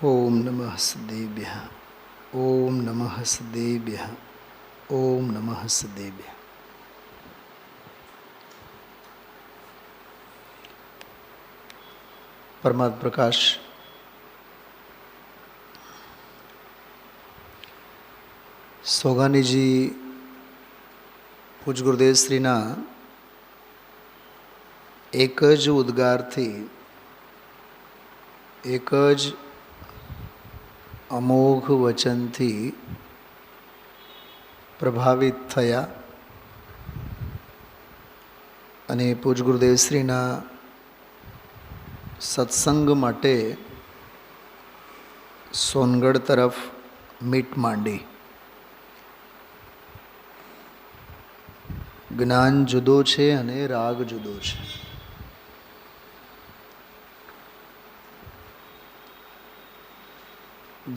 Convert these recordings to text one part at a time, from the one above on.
ઓમ નમઃ સદેભ્યઃ. ઓમ નમઃ સદેભ્યઃ. ઓમ નમઃ સદેભ્યઃ. પરમાત્મ પ્રકાશ સોગાનીજી પૂજ ગુરુદેવ શ્રીના એક જ ઉદ્ગારથી એક જ અમોઘ વચનથી પ્રભાવિત થયા અને પૂજ ગુરુદેવ શ્રીના સત્સંગ માટે સોનગઢ તરફ મીટ માંડી. જ્ઞાન જુદો છે અને રાગ જુદો છે.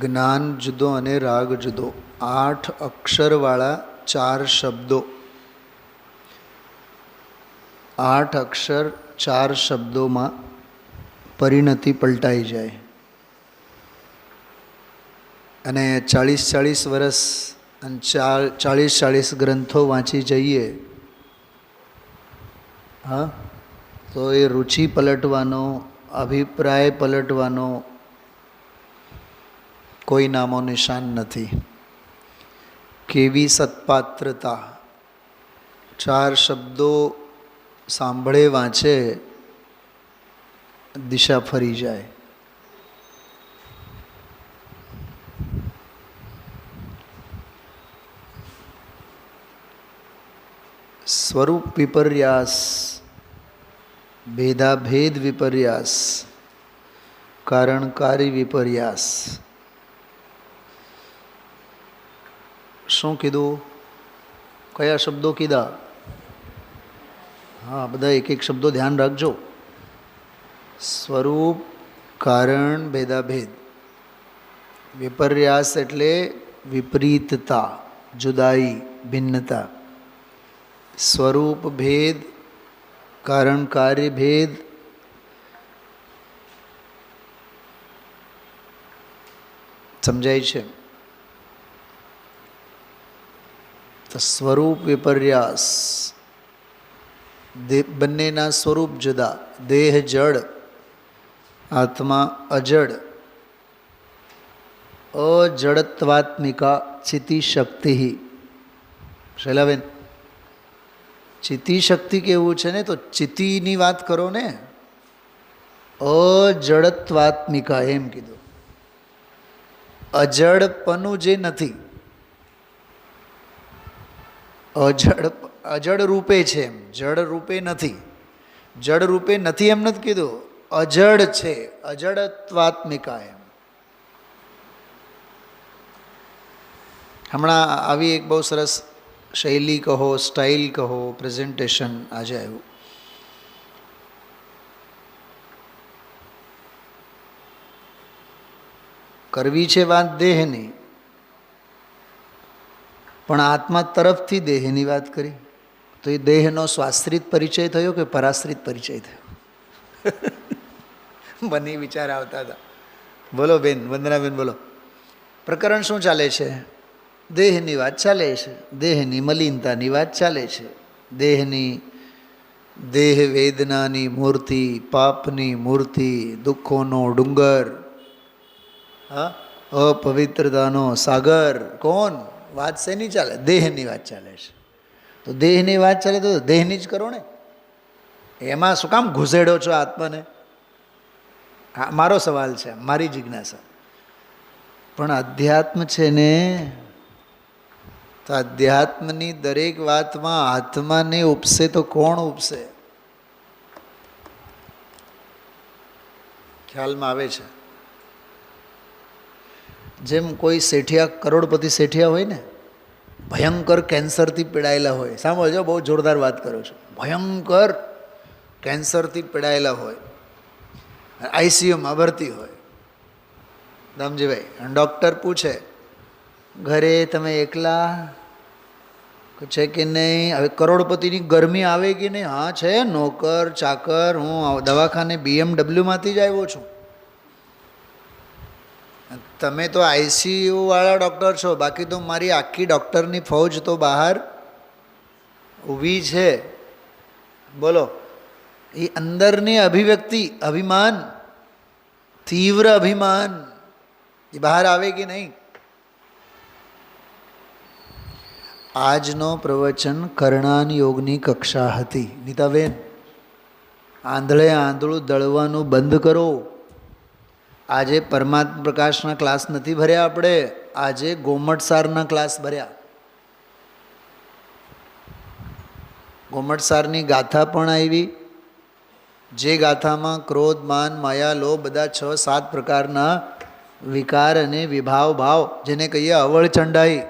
જ્ઞાન જુદો અને રાગ જુદો. 8 અક્ષરવાળા 4 શબ્દો. 8 અક્ષર 4 શબ્દોમાં પરિણતિ પલટાઈ જાય. અને 40-40 વર્ષ અને 40-40 ગ્રંથો વાંચી જઈએ હા તો એ રુચિ પલટવાનો, અભિપ્રાય પલટવાનો કોઈ નામો નિશાન નથી. કેવી સત્પાત્રતા! 4 શબ્દો સાંભળે વાંચે દિશા ફરી જાય. સ્વરૂપ વિપર્યાસ, ભેદાભેદ વિપર્યાસ, કારણકારી વિપર્યાસ. શું કીધું? કયા શબ્દો કીધા? હા, બધા એક એક શબ્દો ધ્યાન રાખજો. સ્વરૂપ, કારણ, ભેદાભેદ. વિપર્યાસ એટલે વિપરીતતા, જુદાઈ, ભિન્નતા. સ્વરૂપ ભેદ, કારણ કાર્ય ભેદ, સમજાય છે? તો સ્વરૂપ વિપર્યાસ, બંનેના સ્વરૂપ જુદા. દેહ જડ, આત્મા અજડ. અજડત્વાત્મિકા ચિતિ શક્તિ. શૈલાબેન, ચિતિ શક્તિ કેવું છે ને? તો ચિતિની વાત કરો ને. અજડત્વાત્મિકા એમ કીધું. અજડપણું જે નથી, અજડ રૂપે છે એમ, જડ રૂપે નથી. જડ રૂપે નથી એમ નથી કીધું, અજડ છે, અજડત્વાત્મિકા એમ. હમણાં આવી એક બહુ સરસ શૈલી કહો, સ્ટાઇલ કહો, પ્રેઝન્ટેશન આજે આવ્યું. કરવી છે વાત દેહની, પણ આત્મા તરફથી દેહની વાત કરી. તો એ દેહનો સ્વાશ્રિત પરિચય થયો કે પરાશ્રિત પરિચય થયો? મને વિચાર આવતા હતા. બોલો બેન, વંદનાબેન બોલો. પ્રકરણ શું ચાલે છે? દેહની વાત ચાલે છે. દેહની મલિનતાની વાત ચાલે છે. દેહની, દેહ વેદનાની મૂર્તિ, પાપની મૂર્તિ, દુઃખોનો ડુંગર, હા, અપવિત્રતાનો સાગર. કોણ વાત શેની ચાલે? દેહની વાત ચાલે છે. તો દેહની વાત ચાલે તો દેહની જ કરો ને. એમાં શું કામ ઘૂસેડો છો આત્માને? હા, મારો સવાલ છે, મારી જિજ્ઞાસા. પણ અધ્યાત્મ છે ને, તો અધ્યાત્મની દરેક વાતમાં આત્માને ઉપસે તો કોણ ઉપસે? ખ્યાલમાં આવે છે? જેમ કોઈ શેઠિયા, કરોડપતિ શેઠિયા હોય ને, ભયંકર કેન્સરથી પીડાયેલા હોય. સાંભળજો, બહુ જોરદાર વાત કરો છો. ભયંકર કેન્સરથી પીડાયેલા હોય, આઈસીયુમાં ભરતી હોય. દામજીભાઈ, ડૉક્ટર પૂછે, ઘરે તમે એકલા છે કે નહીં? હવે કરોડપતિની ગરમી આવે કે નહીં? હા છે, નોકર ચાકર, હું દવાખાને BMW માંથી જ આવ્યો છું. તમે તો આઈસીયુવાળા ડૉક્ટર છો, બાકી તો મારી આખી ડૉક્ટરની ફૌજ તો બહાર ઊભી છે. બોલો, એ અંદરની અભિવ્યક્તિ, અભિમાન, તીવ્ર અભિમાન એ બહાર આવે કે નહીં? આજનો પ્રવચન કર્ણાન યોગની કક્ષા હતી. નીતાબેન, આંધળે આંધળું દળવાનું બંધ કરો. આજે પરમાત્મા પ્રકાશના ક્લાસ નથી ભર્યા આપણે, આજે ગોમટસારના ક્લાસ ભર્યા. ગોમટસારની ગાથા પણ આવી, જે ગાથામાં ક્રોધ, માન, માયા, લોભ બધા 6-7 પ્રકારના વિકાર અને વિભાવ ભાવ, જેને કહીએ અવળ ચંડાઈ,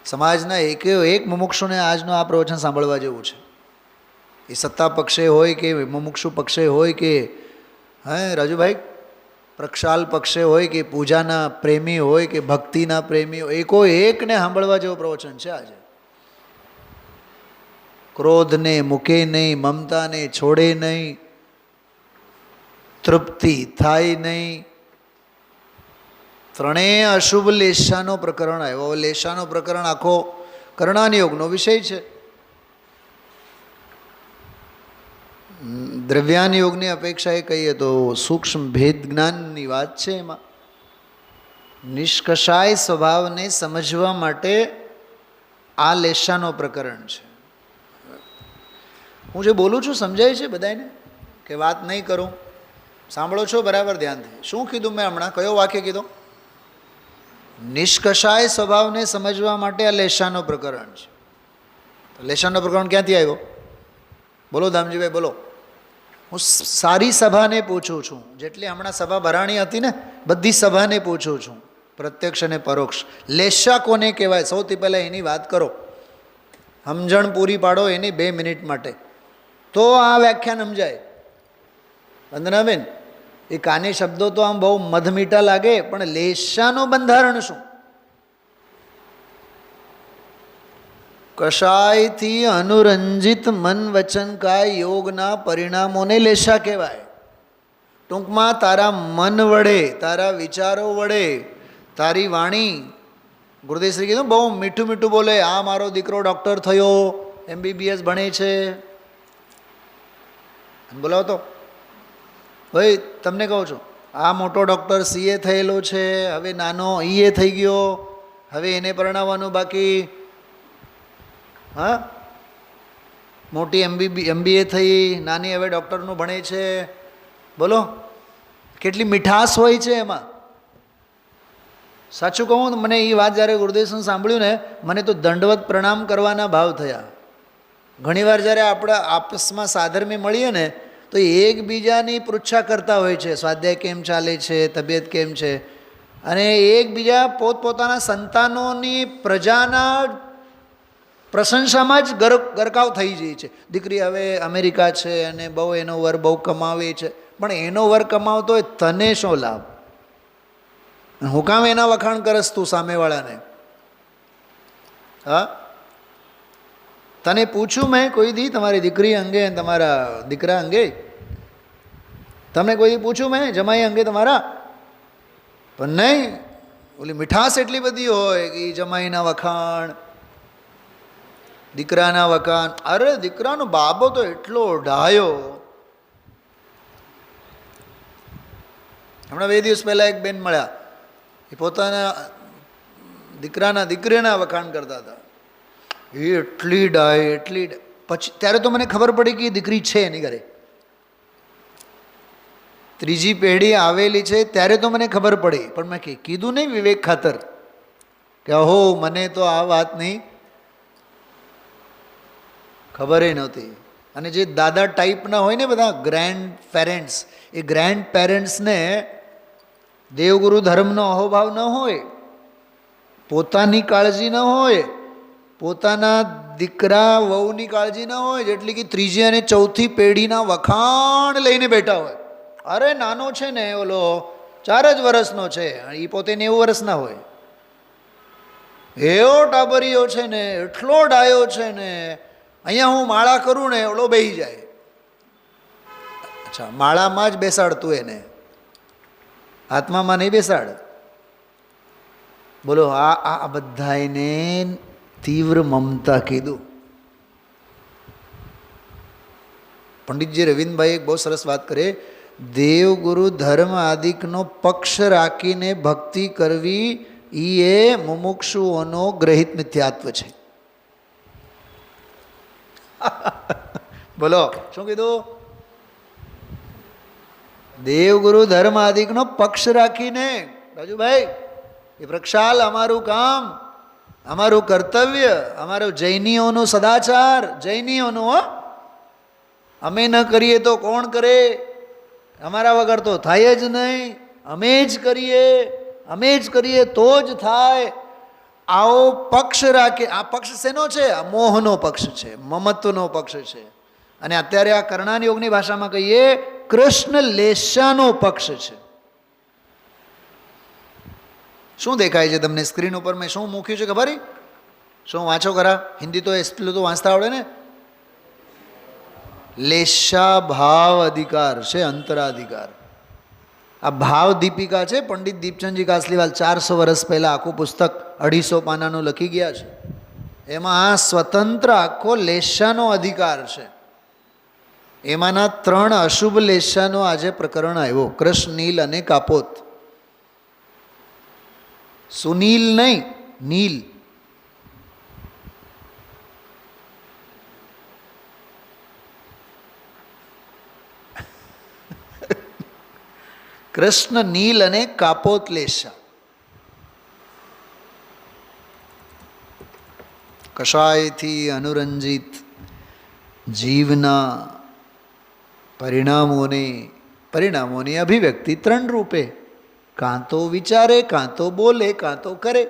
સમાજના એકે એક મુમુક્ષુને આજનો આ પ્રવચન સાંભળવા જેવું છે. એ સત્તા પક્ષે હોય કે મુમુક્ષુ પક્ષે હોય કે રાજુભાઈ પ્રક્ષાલ પક્ષે હોય કે પૂજાના પ્રેમી હોય કે ભક્તિના પ્રેમી હોય, એકો એકને સાંભળવા જેવું પ્રવચન છે આજે. ક્રોધને મૂકે નહીં, મમતાને છોડે નહીં, તૃપ્તિ થાય નહીં. ત્રણેય અશુભ લેશાનો પ્રકરણ આવ્યો. લેશાનો પ્રકરણ આખો કર્ણાનિયોગનો વિષય છે. દ્રવ્યાનિયોગની અપેક્ષાએ કહીએ તો સૂક્ષ્મ ભેદ જ્ઞાનની વાત છે. એમાં નિષ્કષાય સ્વભાવને સમજવા માટે આ લેશાનો પ્રકરણ છે. હું જે બોલું છું સમજાય છે બધાને કે વાત નહીં કરું? સાંભળો છો બરાબર ધ્યાનથી? શું કીધું મેં હમણાં? કયો વાક્ય કીધો? નિષ્કષાય સ્વભાવને સમજવા માટે આ લેશાનો પ્રકરણ છે. લેશાનો પ્રકરણ ક્યાંથી આવ્યો? બોલો દામજીભાઈ, બોલો. હું સારી સભાને પૂછું છું, જેટલી હમણાં સભા ભરાણી હતી ને, બધી સભાને પૂછું છું, પ્રત્યક્ષ અને પરોક્ષ. લેશા કોને કહેવાય? સૌથી પહેલાં એની વાત કરો, સમજણ પૂરી પાડો એની 2 મિનિટ માટે, તો આ વ્યાખ્યાન સમજાય. વંદનાબેન, એ કાને શબ્દો તો આમ બહુ મધમીઠા લાગે, પણ લેશાનું બંધારણ શું? કશાયથી અનુરંજિત મન વચન કાય યોગના પરિણામોને લેશા કહેવાય. ટૂંકમાં તારા મન વડે, તારા વિચારો વડે, તારી વાણી, ગુરુદેવશ્રી કીધું બહુ મીઠું મીઠું બોલે. આ મારો દીકરો ડૉક્ટર થયો, MBBS ભણે છે, બોલાવો તો ભાઈ. તમને કહું છું, આ મોટો ડૉક્ટર CA થયેલો છે, હવે નાનો EA થઈ ગયો, હવે એને પરણાવવાનું બાકી. હા, મોટી MBA થઈ, નાની હવે ડૉક્ટરનું ભણે છે. બોલો, કેટલી મીઠાશ હોય છે એમાં. સાચું કહું તો મને એ વાત જ્યારે ગુરુદેવનું સાંભળ્યું ને, મને તો દંડવત પ્રણામ કરવાના ભાવ થયા. ઘણીવાર જ્યારે આપણે આપસમાં સાધર્મે મળીએ ને, તો એકબીજાની પૃચ્છા કરતા હોય છે, સ્વાધ્યાય કેમ ચાલે છે, તબિયત કેમ છે, અને એકબીજા પોતપોતાના સંતાનોની પ્રજાના પ્રશંસામાં જ ગરકાવ થઈ જાય છે. દીકરી હવે અમેરિકા છે અને બહુ એનો વર બહુ કમાવે છે, પણ એનો વર કમાવતો હોય તને શું લાભ? હું કામ એના વખાણ કરસ તું સામેવાળાને? હા, તને પૂછું મેં કોઈ દી તમારી દીકરી અંગે, તમારા દીકરા અંગે? તમને કોઈ દી પૂછું મેં જમાઈ અંગે તમારા? પણ નહીં. ઓલી મીઠાશ એટલી બધી હોય કે જમાઈના વખાણ, દીકરાના વખાણ. અરે દીકરાનો બાબો તો એટલો ડાયો. હમણાં 2 દિવસ પહેલાં એક બેન મળ્યા, એ પોતાના દીકરીના વખાણ કરતા હતા. એટલી ડાય, એટલી. પછી ત્યારે તો મને ખબર પડી કે દીકરી છે એની ઘરે. 3જી પેઢી આવેલી છે ત્યારે તો મને ખબર પડી, પણ મેં કીધું નહીં વિવેક ખાતર કે અહો મને તો આ વાતની ખબર નહોતી. અને જે દાદા ટાઈપના હોય ને બધા ગ્રેન્ડ પેરેન્ટ્સ, એ ગ્રેન્ડ પેરેન્ટ્સને દેવગુરુ ધર્મનો અહોભાવ ન હોય, પોતાની કાળજી ન હોય, પોતાના દીકરા વહુની કાળજી ન હોય, જેટલી કે 3જી અને 4થી પેઢીના વખાણ લઈને બેઠા હોય. અરે નાનો છે ને ઓલો 4 જ વર્ષનો છે, એ પોતે 90 વર્ષના હોય. એવો ટાબરીયો છે ને, એટલો ડાયો છે ને, અહીંયા હું માળા કરું ને ઓલો બેહી જાય. અચ્છા, માળામાં જ બેસાડતું એને, આત્મામાં નહીં બેસાડ. બોલો, આ બધાને તીવ્ર મમતા કીધું. પંડિતજી રવિન્દ્રભાઈ એક બહુ સરસ વાત કરે, દેવગુરુ ધર્મ આદિકનો પક્ષ રાખીને ભક્તિ કરવી એ મુમુક્ષુઓનો ગ્રહિત મિથ્યાત્વ છે. બોલો શું કીધું? દેવગુરુ ધર્મ આદિકનો પક્ષ રાખીને, રાજુભાઈ એ પ્રક્ષાલ અમારું કામ, અમારું કર્તવ્ય, અમારું જૈનીઓનું સદાચાર, જૈનીઓનું. અમે ન કરીએ તો કોણ કરે? અમારા વગર તો થાય જ નહીં. અમે જ કરીએ તો જ થાય. આવો પક્ષ રાખે. આ પક્ષ શેનો છે? આ મોહનો પક્ષ છે, મમત્વનો પક્ષ છે. અને અત્યારે આ કર્ણાન યોગની ભાષામાં કહીએ, કૃષ્ણ લેશાનો પક્ષ છે. શું દેખાય છે તમને સ્ક્રીન ઉપર? મેં શું મૂક્યું છે ખબર? શું વાંચો ખરા? હિન્દી તો એટલું તો વાંચતા આવડે ને. લેશા ભાવ અધિકાર છે, અંતરાધિકાર. આ ભાવ દીપિકા છે, પંડિત દીપચંદજી કાસલીવાલ 400 વર્ષ પહેલાં આખું પુસ્તક 250 પાનાનું લખી ગયા છે. એમાં આ સ્વતંત્ર આખો લેશાનો અધિકાર છે. એમાંના 3 અશુભ લેશાનો આજે પ્રકરણ આવ્યો, કૃષ્ણ, નીલ અને કાપોત. સુનીલ નહીં, નીલ. કૃષ્ણ, નીલ અને કાપોત લેશા. કશાયથી અનુરંજિત જીવના પરિણામોની અભિવ્યક્તિ 3 રૂપે, કાં તો વિચારે, કાં તો બોલે, કાં તો કરે.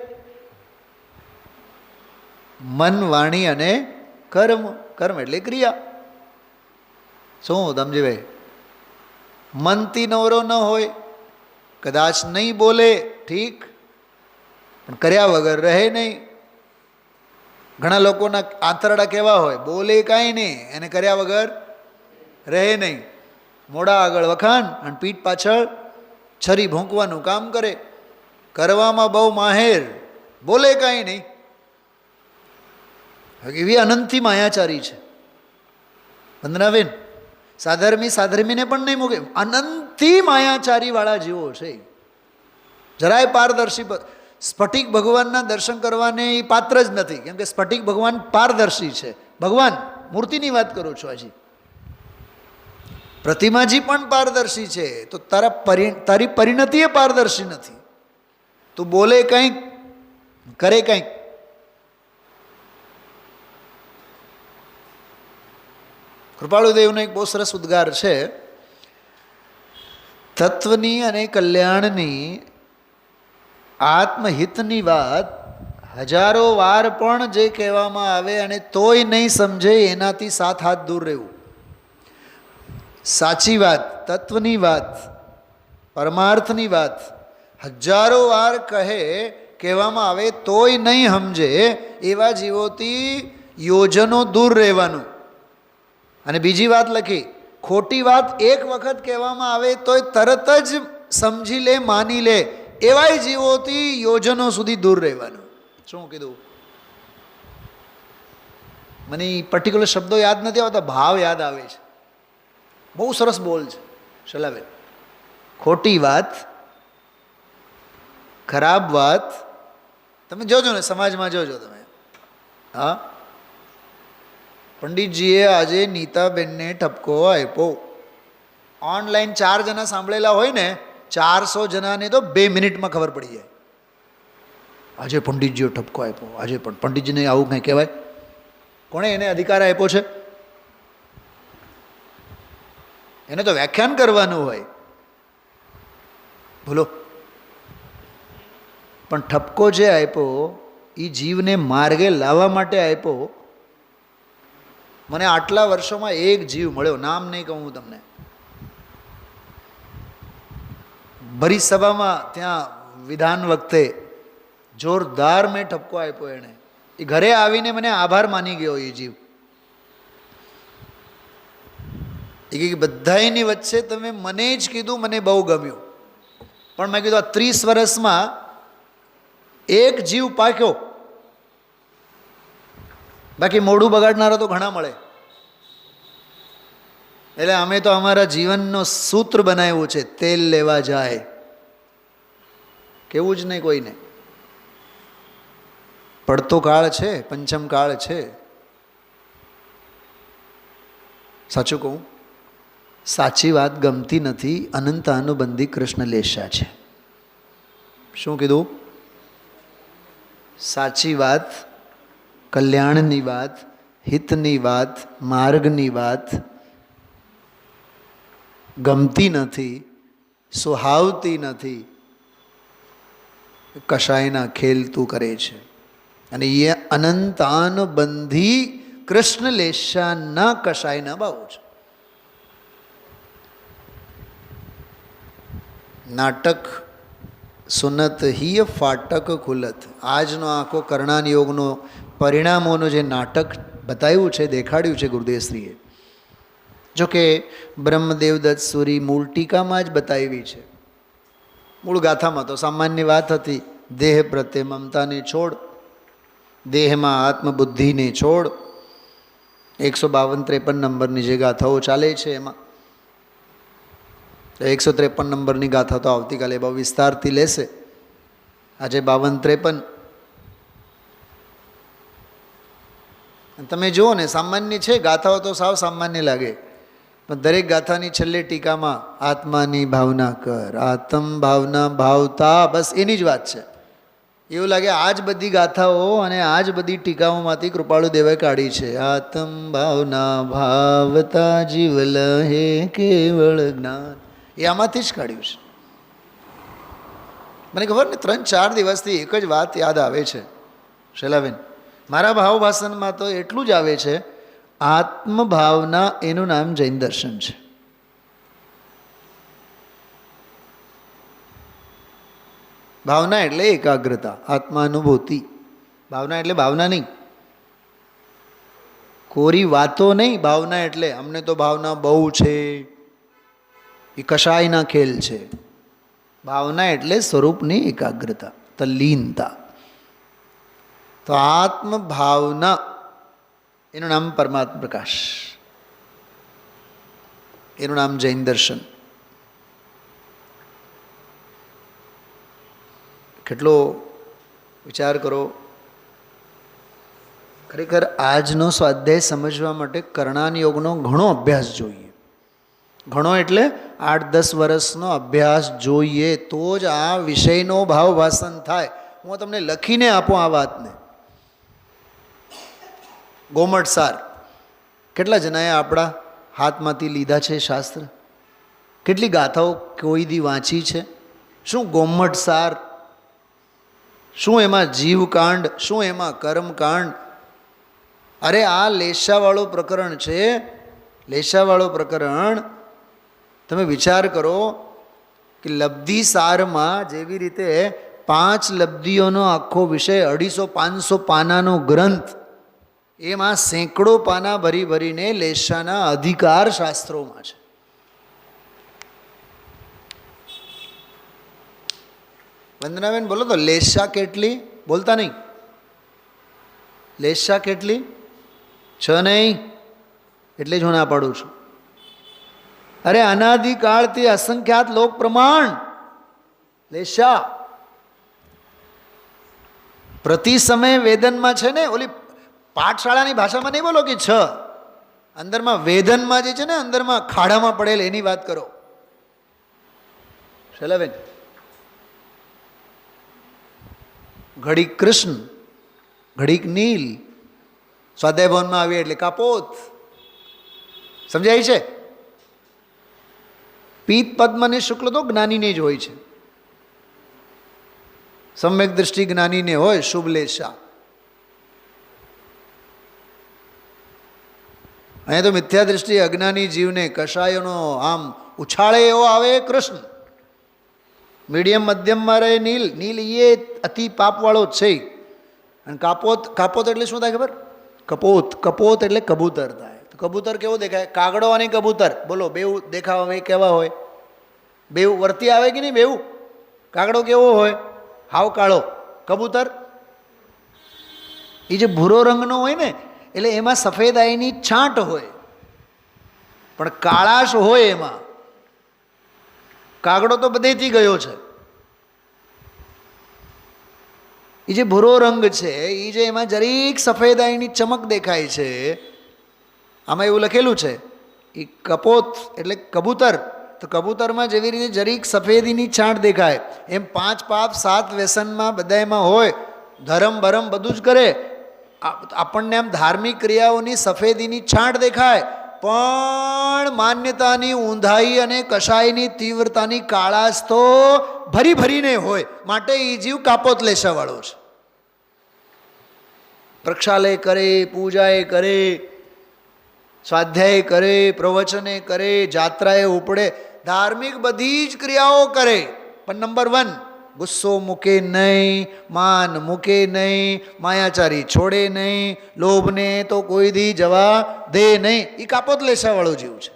મન, વાણી અને કર્મ. કર્મ એટલે ક્રિયા. શું સમજીભાઈ? મનથી નવરો ન હોય, કદાચ નહીં બોલે, ઠીક, પણ કર્યા વગર રહે નહીં. ઘણા લોકોના આંતરડા કેવા હોય? બોલે કાંઈ નહીં એને કર્યા વગર રહે નહીં. મોઢા આગળ વખાણ અને પીઠ પાછળ છરી ભોંકવાનું કામ કરે. કરવામાં બહુ માહેર, બોલે કાંઈ નહીં. એવી અનંતથી માયાચારી છે. વંદનાબેન, સાધર્મીને પણ નહીં મૂકે. અનંતથી માયાચારી વાળા જીવો છે. જરાય પારદર્શી. સ્ફટિક ભગવાનના દર્શન કરવાને એ પાત્ર જ નથી, કેમ કે સ્ફટિક ભગવાન પારદર્શી છે. ભગવાન મૂર્તિની વાત કરું છું. હજી પ્રતિમાજી પણ પારદર્શી છે, તો તારી પરિણતિ એ પારદર્શી નથી. તું બોલે કંઈક, કરે કંઈક. કૃપાળુદેવનો એક બહુ સરસ ઉદ્ગાર છે, તત્વની અને કલ્યાણની આત્મહિતની વાત હજારો વાર પણ જે કહેવામાં આવે અને તોય નહીં સમજે, એનાથી 7 હાથ દૂર રહેવું. સાચી વાત, તત્વની વાત, પરમાર્થની વાત હજારો વાર કહેવામાં આવે તોય નહીં સમજે, એવા જીવોથી યોજનો દૂર રહેવાનું. અને બીજી વાત લખી, ખોટી વાત એક વખત કહેવામાં આવે તોય તરત જ સમજી લે, માની લે, એવાય જીવોથી યોજનો સુધી દૂર રહેવાનું. શું કીધું? મને પર્ટિક્યુલર શબ્દો યાદ નથી આવતા, ભાવ યાદ આવે છે. બહુ સરસ બોલ છે શલાબેન. ખોટી વાત, ખરાબ વાત, તમે જોજો ને સમાજમાં જોજો તમે. હા, પંડિતજીએ આજે નીતાબેનને ઠપકો આપ્યો. ઓનલાઈન 4 જણા સાંભળેલા હોય ને, 400 જણાને તો 2 મિનિટમાં ખબર પડી જાય. આજે પંડિતજીએ ઠપકો આપ્યો. આજે પણ પંડિતજીને આવું કંઈ કહેવાય? કોણે એને અધિકાર આપ્યો છે? એને તો વ્યાખ્યાન કરવાનું હોય. બોલો. પણ ઠપકો જે આપ્યો એ જીવને માર્ગે લાવવા માટે આપ્યો. મને આટલા વર્ષોમાં એક જીવ મળ્યો, નામ નહીં કહું તમને, ભરી સભામાં ત્યાં વિધાન વખતે જોરદાર મેં ઠપકો આપ્યો. એણે એ ઘરે આવીને મને આભાર માની ગયો. એ જીવ એ કે બધાની વચ્ચે તમે મને જ કીધું, મને બહુ ગમ્યું, પણ મેં કીધું આ 30 વર્ષમાં એક જીવ પાક્યો, બાકી મોઢું બગાડનારા તો ઘણા મળે. એટલે અમે તો અમારા જીવનનો સૂત્ર બનાવ્યું છે, તેલ લેવા જાય, કેવું જ નહીં કોઈને. પડતો કાળ છે, પંચમ કાળ છે. સાચું કહું, સાચી વાત ગમતી નથી, અનંત અનુબંધી કૃષ્ણ લેશા છે. શું કીધું? સાચી વાત, કલ્યાણની વાત, હિતની વાત, માર્ગની વાત ગમતી નથી, સુહાવતી નથી, કશાયના ખેલ તું કરે છે. અને એ અનંતાનુબંધી કૃષ્ણ લેશાના કશાયના બાહુ છે. નાટક સુનત હિય ફાટક ખુલત. આજનો આખો કર્ણાન યોગનો પરિણામોનું જે નાટક બતાવ્યું છે, દેખાડ્યું છે ગુરુદેવશ્રીએ, જોકે બ્રહ્મદેવ દત્ત સુરી મૂળ ટીકામાં જ બતાવી છે. મૂળ ગાથામાં તો સામાન્ય વાત હતી, દેહ પ્રત્યે મમતાને છોડ, દેહમાં આત્મબુદ્ધિને છોડ. 152-53 નંબરની જે ગાથાઓ ચાલે છે એમાં 153 નંબરની ગાથા તો આવતીકાલે બહુ વિસ્તારથી લેશે. આજે 52-53 તમે જુઓ ને, સામાન્ય છે ગાથાઓ, તો સાવ સામાન્ય લાગે, પણ દરેક ગાથાની છેલ્લે ટીકામાં આત્માની ભાવના કર, આત્મ ભાવના ભાવતા, બસ એની જ વાત છે. એવું લાગે આ જ બધી ગાથાઓ અને આ જ બધી ટીકાઓમાંથી કૃપાળુ દેવે કાઢી છે. આત્મ ભાવના ભાવતા જીવ લહે કેવળ જ્ઞાન, એ આમાંથી જ કાઢ્યું છે. મને ખબર ને 3-4 દિવસથી એક જ વાત યાદ આવે છે શૈલાબેન, મારા ભાવ ભાષણમાં તો એટલું જ આવે છે, આત્મભાવના એનું નામ જૈન દર્શન છે. ભાવના એટલે એકાગ્રતા, આત્માનુભૂતિ. ભાવના એટલે ભાવના નહીં, કોરી વાતો નહીં. ભાવના એટલે અમને તો ભાવના બહુ છે, એ કશાયના ખેલ છે. ભાવના એટલે સ્વરૂપની એકાગ્રતા, તલ્લીનતા. તો આત્મભાવના એનું નામ પરમાત્મા પ્રકાશ, એનું નામ જૈન દર્શન. કેટલો વિચાર કરો, ખરેખર આજનો સ્વાધ્યાય સમજવા માટે કર્ણાન યોગનો ઘણો અભ્યાસ જોઈએ. ઘણો એટલે 8-10 વર્ષનો અભ્યાસ જોઈએ, તો જ આ વિષયનો ભાવ ભાષણ થાય. હું તમને લખીને આપું આ વાતને. ગોમટ સાર કેટલા જણાએ આપણા હાથમાંથી લીધા છે શાસ્ત્ર? કેટલી ગાથાઓ કોઈ દી વાંચી છે? શું ગોમટ સાર, શું એમાં જીવકાંડ, શું એમાં કર્મકાંડ? અરે આ લેશાવાળું પ્રકરણ છે, લેશાવાળું પ્રકરણ. તમે વિચાર કરો કે લબ્ધિ સારમાં જેવી રીતે 5 લબ્ધિઓનો આખો વિષય 250-500 પાનાનો ગ્રંથ, એમાં સેંકડો પાના ભરી ભરીને લેશાના અધિકાર શાસ્ત્રોમાં છે. વંદનાબેન બોલો તો, લેશા કેટલી? બોલતા નહીં. લેશા કેટલી? 6 નહીં, એટલે જ હું ના પાડું છું. અરે અનાદિકાળથી અસંખ્યાત લોક પ્રમાણ લેશા. પ્રતિ સમય વેદનમાં છે ને, ઓલી પાઠશાળાની ભાષામાં નહીં બોલો કે 6, અંદરમાં વેદનમાં જે છે ને, અંદરમાં ખાડામાં પડેલ એની વાત કરો શૈલાબેન. ઘડીક કૃષ્ણ, ઘડીક નીલ. સ્વાધ્યાય ભવનમાં આવીએ એટલે કાપોત. સમજાય છે? પીત પદ્મ અને શુક્લ તો જ્ઞાનીને જ હોય છે. સમ્યક દૃષ્ટિ જ્ઞાનીને હોય શુભ લેશા. અહીંયા તો મિથ્યા દૃષ્ટિ અજ્ઞાની જીવને કશાયોનો આમ ઉછાળે એવો આવે કૃષ્ણ. મીડિયમ મધ્યમમાં રહે નીલ. નીલ એ અતિ પાપવાળો જ છે. અને કાપોત, કાપોત એટલે શું થાય ખબર? કપોત. કપોત એટલે કબૂતર થાય. તો કબૂતર કેવો દેખાય? કાગડો અને કબૂતર, બોલો બેઉ દેખાવા હોય કેવા હોય? બેઉ વર્તી આવે કે નહીં? બેઉ. કાગડો કેવો હોય? હાવ કાળો. કબૂતર એ જે ભૂરો રંગનો હોય ને, એટલે એમાં સફેદાઈની છાંટ હોય, પણ કાળાશ હોય એમાં. કાગડો તો બધેથી ગયો છે. એ જે ભૂરો રંગ છે, એ જે એમાં જરીક સફેદાઈની ચમક દેખાય છે, આમાં એવું લખેલું છે એ કપોત એટલે કબૂતર. તો કબૂતરમાં જેવી રીતે જરીક સફેદીની છાંટ દેખાય, એમ 5 પાપ 7 વ્યસનમાં બધામાં હોય, ધર્મ બરમ બધું જ કરે, આપણને આમ ધાર્મિક ક્રિયાઓની સફેદીની છાંટ દેખાય, પણ માન્યતાની ઊંધાઈ અને કશાયની તીવ્રતાની કાળાશ તો ભરી ભરીને હોય. માટે એ જીવ કાપોત લેશાવાળો છે. પ્રક્ષાલય કરે, પૂજાએ કરે, સ્વાધ્યાય કરે, પ્રવચને કરે, જાત્રાએ ઉપડે, ધાર્મિક બધી જ ક્રિયાઓ કરે, પણ નંબર 1 ગુસ્સો મૂકે નહીં, માન મૂકે નહીં, માયાચારી છોડે નહીં, લોભને તો કોઈ દી જવા દે નહીં. એ કાપોત લેશાવાળો જીવ છે.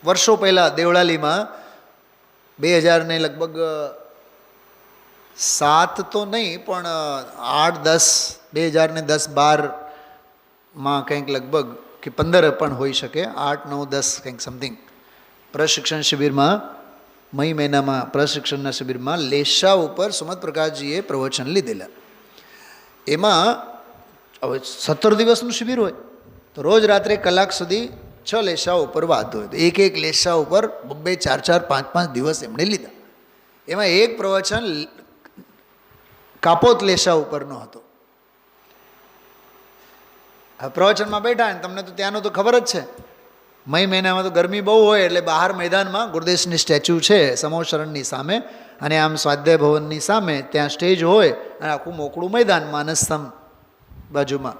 વર્ષો પહેલાં દેવળાલીમાં 2000 ને લગભગ 7 તો નહીં પણ 8-10 2010-12 કંઈક લગભગ કે 15 પણ હોઈ શકે, 8-9-10 કંઈક સમથિંગ પ્રશિક્ષણ શિબિરમાં મઈ મહિનામાં પ્રશિક્ષણના શિબિરમાં લેશા ઉપર સુમત પ્રકાશજીએ પ્રવચન લીધેલા. એમાં હવે 17 દિવસનું શિબિર હોય તો રોજ રાત્રે કલાક સુધી 6 લેશા ઉપર વાત હોય, તો એક લેશા ઉપર 2-4-4 5-5 દિવસ એમણે લીધા. એમાં એક પ્રવચન કાપોત લેશા ઉપરનો હતો. આ પ્રવચનમાં બેઠા ને તમને તો ત્યાંનું તો ખબર જ છે, મઈ મહિનામાં તો ગરમી બહુ હોય, એટલે બહાર મેદાનમાં ગુરુદેશની સ્ટેચ્યુ છે સમોશરણની સામે, અને આમ સ્વાધ્યાય ભવનની સામે ત્યાં સ્ટેજ હોય, અને આખું મોકળું મેદાન, માનસસ્તંભ બાજુમાં.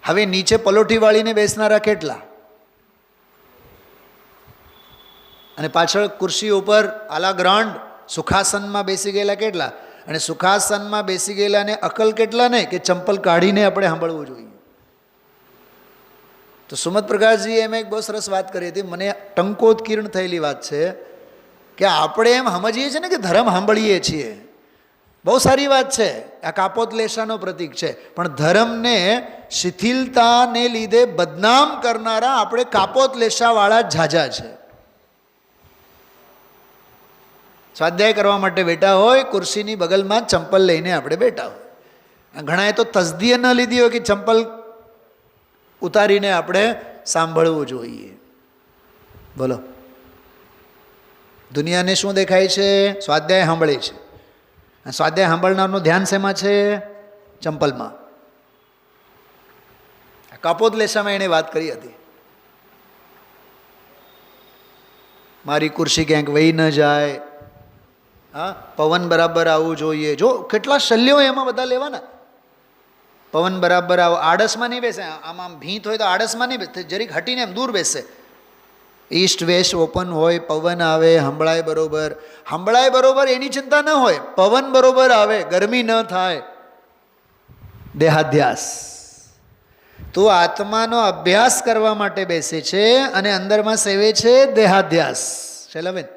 હવે નીચે પલોઠી વાળીને બેસનારા કેટલા, અને પાછળ ખુરશી ઉપર આલા ગ્રાન્ડ સુખાસનમાં બેસી ગયેલા કેટલા, અને સુખાસનમાં બેસી ગયેલાને અકલ કેટલા ને કે ચંપલ કાઢીને આપણે સાંભળવું જોઈએ. તો સુમત પ્રકાશજીએ એમ એક બહુ સરસ વાત કરી હતી, મને ટંકોત્કીર્ણ થયેલી વાત છે કે આપણે એમ સમજીએ છીએ ને કે ધર્મ સાંભળીએ છીએ, બહુ સારી વાત છે, આ કાપોત લેશાનો પ્રતીક છે, પણ ધર્મને શિથિલતાને લીધે બદનામ કરનારા આપણે કાપોત લેશાવાળા ઝાઝા છે. સ્વાધ્યાય કરવા માટે બેઠા હોય, ખુરશીની બગલમાં ચંપલ લઈને આપણે બેઠા હોય, ઘણાએ તો તસદીએ ન લીધી હોય કે ચંપલ ઉતારીને આપણે સાંભળવું જોઈએ. બોલો, દુનિયાને શું દેખાય છે? સ્વાધ્યાય સાંભળે છે. સ્વાધ્યાય સાંભળનારનું ધ્યાન શેમાં છે? ચંપલમાં. કાપોત લેશામાં એણે વાત કરી હતી, મારી ખુરશી ક્યાંક વહી ન જાય, હા, પવન બરાબર આવવું જોઈએ. જો કેટલા શલ્યો એમાં બધા લેવાના. પવન બરાબર આવો, આડસમાં નહીં બેસે, આમ ભીંત હોય તો આડસમાં નહીં બેસે, જરીક હટીને એમ દૂર બેસે. ઈસ્ટ વેસ્ટ ઓપન હોય, પવન આવે, સંભળાય બરોબર. સંભળાય બરોબર એની ચિંતા ન હોય, પવન બરોબર આવે, ગરમી ન થાય. દેહાધ્યાસ. તું આત્માનો અભ્યાસ કરવા માટે બેસે છે અને અંદરમાં સેવે છે દેહાધ્યાસ. શૈલાબેન,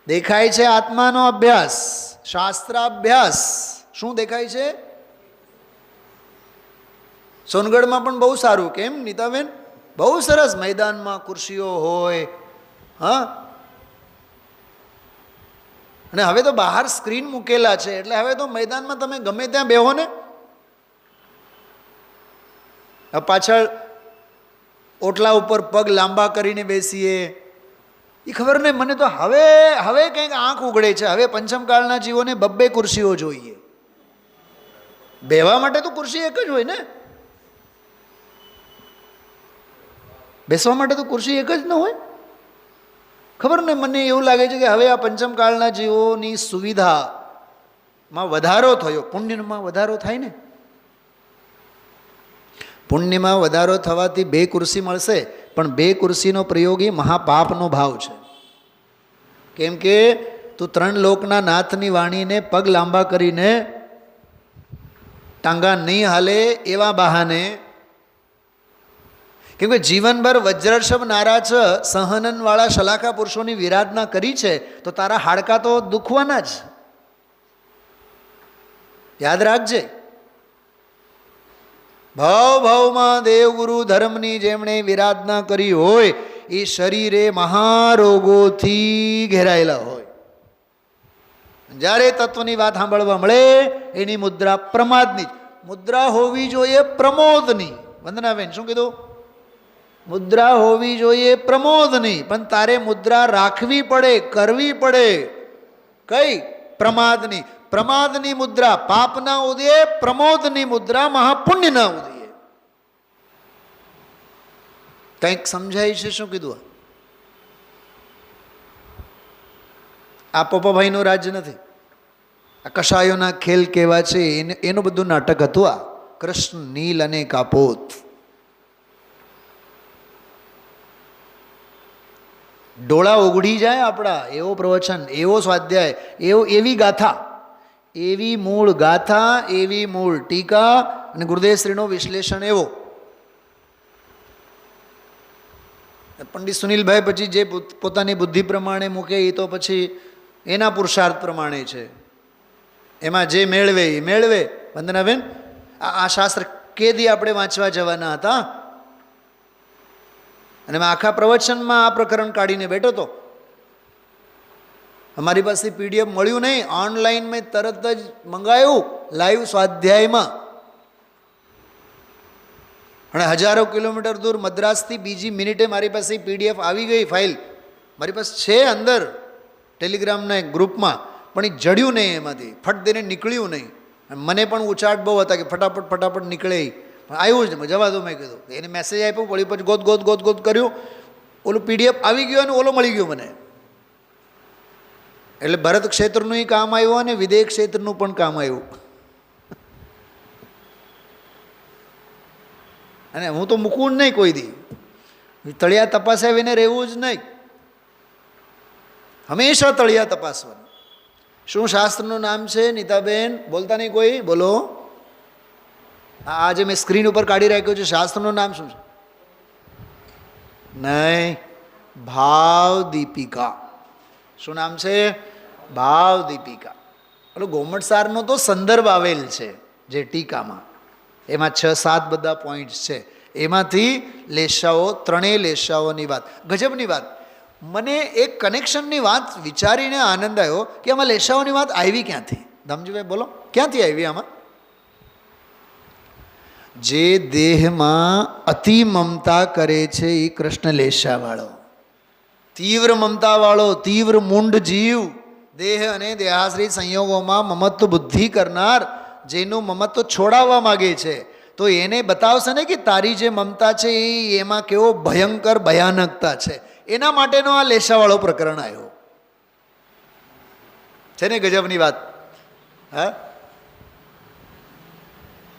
દેખાય છે આત્માનો અભ્યાસ, શાસ્ત્રાભ્યાસ. શું દેખાય છે? સોનગઢમાં પણ બહુ સારું. કેમ નીતાબેન? બહુ સરસ, મેદાનમાં ખુરશીઓ હોય, હા, અને હવે તો બહાર સ્ક્રીન મૂકેલા છે, એટલે હવે તો મેદાનમાં તમે ગમે ત્યાં બેહો ને. પાછળ ઓટલા ઉપર પગ લાંબા કરીને બેસીએ, એ ખબર નહીં મને તો હવે કંઈક આંખ ઉઘડે છે. હવે પંચમકાળના જીવોને 2 ખુરશીઓ જોઈએ. બેહવા માટે તો ખુરશી એક જ હોય ને, બેસવા માટે તો ખુરશી એક જ ન હોય. ખબર ને, મને એવું લાગે છે કે હવે આ પંચમકાળના જીવોની સુવિધામાં વધારો થયો, પુણ્યમાં વધારો થાય ને. પુણ્યમાં વધારો થવાથી 2 ખુરશી મળશે, પણ 2 ખુરશીનો પ્રયોગ એ મહાપાપનો ભાવ છે. કેમ કે તું 3 લોકના નાથની વાણીને પગ લાંબા કરીને ટાંગા નહીં હાલે એવા બહાને, કેમ કે જીવનભર વજ્રષભ નારાજ સહનનવાળા શલાકા પુરુષોની વિરાધના કરી છે, તો તારા હાડકા તો દુખવાના જ. યાદ રાખજે, ભાવ ભાવમાં દેવગુરુ ધર્મની જેમણે વિરાધના કરી હોય એ શરીરે મહારોગોથી ઘેરાયેલા હોય. જ્યારે તત્વની વાત સાંભળવા મળે એની મુદ્રા પ્રમાદની મુદ્રા હોવી જોઈએ, પ્રમોદની. વંદનાબેન શું કીધું? મુદ્રા હોવી જોઈએ પ્રમોદની, પણ તારે મુદ્રા રાખવી પડે, કરવી પડે. કઈ? પ્રમાદની. પ્રમાદની મુદ્રા પાપ ના ઉદયે, પ્રમોદની મુદ્રા મહાપુણ્ય ના ઉદયે. કંઈક સમજાય છે શું કીધું? આ પોપાભાઈનું રાજ્ય નથી, આ કશાયોના ખેલ કેવા છે એનું બધું નાટક હતું. આ કૃષ્ણ નીલ અને કાપોત. ડોળા ઉઘડી જાય આપણા, એવો પ્રવચન, એવો સ્વાધ્યાય, એવી ગાથા, એવી મૂળ ગાથા, એવી મૂળ ટીકા અને ગુરુદેવ શ્રીનો વિશ્લેષણ એવો. પંડિત સુનિલભાઈ પછી જે પોતાની બુદ્ધિ પ્રમાણે મૂકે એ તો પછી એના પુરુષાર્થ પ્રમાણે છે, એમાં જે મેળવે એ મેળવે. વંદનાબેન, આ શાસ્ત્ર કેદી આપણે વાંચવા જવાના હતા, અને મેં આખા પ્રવચનમાં આ પ્રકરણ કાઢીને બેઠો હતો. અમારી પાસે પીડીએફ મળ્યું નહીં, ઓનલાઈન મેં તરત જ મંગાવ્યું લાઈવ સ્વાધ્યાયમાં. અને હજારો કિલોમીટર દૂર મદ્રાસથી બીજી મિનિટે મારી પાસે પીડીએફ આવી ગઈ, ફાઇલ મારી પાસે છે અંદર ટેલિગ્રામના એક ગ્રુપમાં, પણ એ જડ્યું નહીં, એમાંથી ફટ દઈને નીકળ્યું નહીં. મને પણ ઉચાટ બહુ હતા કે ફટાફટ નીકળે, પણ આવ્યું જ જવા દો. મેં કીધું, એને મેસેજ આપ્યો, વળી પછી ગોત કર્યું, ઓલું પીડીએફ આવી ગયો અને ઓલો મળી ગયો મને. એટલે ભરત ક્ષેત્રનું કામ આવ્યું અને વિદેહ ક્ષેત્રનું પણ કામ આવ્યું. અને હું તો મૂકવું જ નહીં કોઈ દી, તળિયા તપાસ્યા વિને રહેવું જ નહીં, હંમેશા તળિયા તપાસવાનું. શું શાસ્ત્રનું નામ છે નીતાબેન? બોલતા નહીં કોઈ, બોલો. આજે મેં સ્ક્રીન ઉપર કાઢી રાખ્યું છે, શાસ્ત્રનું નામ શું છે? નહીં, ભાવ દીપિકા. શું નામ છે? ભાવ દીપિકા. પેલો ગોમટસારનો તો સંદર્ભ આવેલ છે જે ટીકામાં, એમાં 6-7 બધા પોઈન્ટ્સ છે, એમાંથી લેશાઓ, ત્રણેય લેશાઓની વાત, ગજબની વાત. મને એક કનેક્શનની વાત વિચારીને આનંદ આવ્યો કે આમાં લેશાઓની વાત આવી ક્યાંથી? ધમજીભાઈ બોલો, ક્યાંથી આવી આમાં? જે દેહમાં અતિ મમતા કરે છે એ કૃષ્ણ લેશાવાળો, તીવ્ર મમતાવાળો, તીવ્ર મૂંઢ જીવ, દેહ અને દેહાશ્રિત સંયોગોમાં મમત્વ બુદ્ધિ કરનાર, જેનું મમત્વ છોડાવવા માગે છે, તો એને બતાવશે ને કે તારી જે મમતા છે એમાં કેવો ભયંકર ભયાનકતા છે. એના માટેનો આ લેશાવાળો પ્રકરણ આવ્યો છે ને. ગજબની વાત. હા,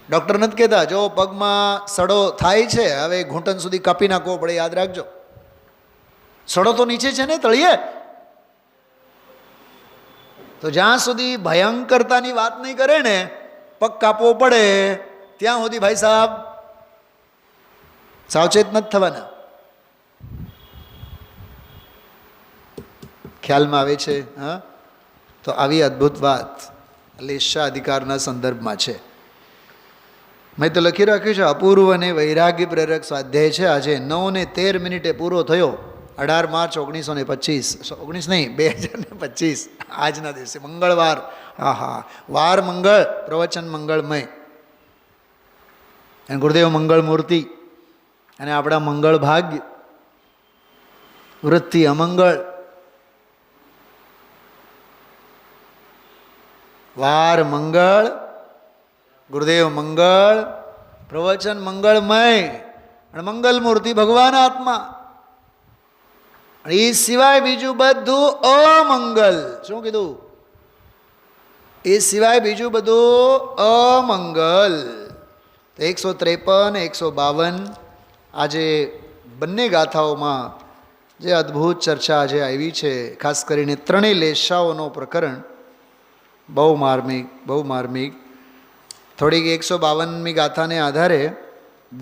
ડૉક્ટર નથી કહેતા જો પગમાં સડો થાય છે, હવે ઘૂંટણ સુધી કાપી નાખવો પડે, યાદ રાખજો. સડો તો નીચે છે ને, તળિયે. તો જ્યાં સુધી ભયંકરતાની વાત નહીં કરે ને, પગ કાપવો પડે ત્યાં સુધી ભાઈ સાહેબ સાવચેત નથી થવાના. ખ્યાલમાં આવે છે? હા, તો આવી અદ્ભુત વાત લેશા અધિકારના સંદર્ભમાં છે. મેં તો લખી રાખ્યું છે, અપૂર્વ અને વૈરાગ્ય પ્રેરક સ્વાધ્યાય છે. આજે 9:13 પૂરો થયો. 18 માર્ચ 2025 આજના દિવસે મંગળવાર. હા, વાર મંગળ, પ્રવચન મંગળમય, અને ગુરુદેવ મંગળ મૂર્તિ, અને આપણા મંગળ ભાગ્ય, વૃત્તિ અમંગળ. વાર મંગળ, ગુરુદેવ મંગળ, પ્રવચન મંગળમય, અને મંગલ મૂર્તિ ભગવાન આત્મા. એ સિવાય બીજું બધું અમંગલ. શું કીધું? એ સિવાય બીજું બધું અમંગલ. 153, 152 આજે બંને ગાથાઓમાં જે અદ્ભુત ચર્ચા આજે આવી છે, ખાસ કરીને ત્રણેય લેશાઓનો પ્રકરણ બહુ માર્મિક. થોડીક 152મી ગાથાને આધારે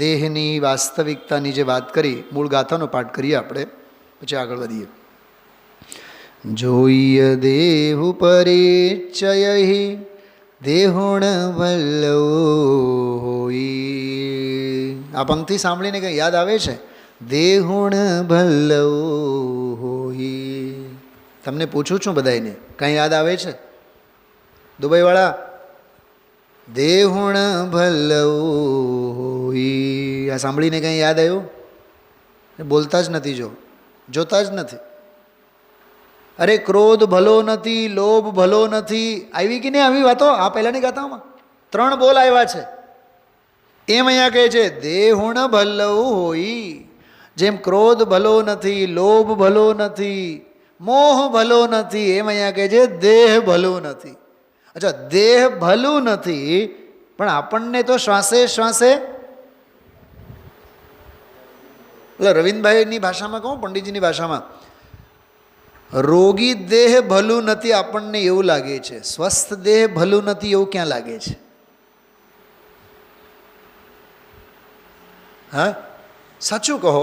દેહની વાસ્તવિકતાની જે વાત કરી, મૂળ ગાથાનો પાઠ કરીએ આપણે, પછી આગળ વધીએ. જોઈય દેહુ પરિચય દેહુણ વલ્લવ હોઈ. આ પંક્તિ સાંભળીને કંઈ યાદ આવે છે? દેહુણ ભલ્લવ હોઈ. તમને પૂછું છું બધાને, કાંઈ યાદ આવે છે? દુબઈવાળા, દેહુણ ભલ્લવ હોઈ. આ સાંભળીને કંઈ યાદ આવ્યું? બોલતા જ નથી, જોતા જ નથી. અરે ક્રોધ ભલો નથી, લોભ ભલો નથી, આવી કે નહીં આવી વાતો? આ પહેલાંની ગાથામાં 3 બોલ આવ્યા છે. એમ અહીંયા કહે છે દેહુણ ભલ્લવ હોઈ. જેમ ક્રોધ ભલો નથી, લોભ ભલો નથી, મોહ ભલો નથી, એમ અહીંયા કહે છે દેહ ભલો નથી. અચ્છા, દેહ ભલું નથી, પણ આપણને તો શ્વાસે શ્વાસે, એટલે રવિન્દભાઈની ભાષામાં કહું, પંડિતજીની ભાષામાં, રોગી દેહ ભલું નથી આપણને એવું લાગે છે, સ્વસ્થ દેહ ભલું નથી એવું ક્યાં લાગે છે? હા, સાચું કહો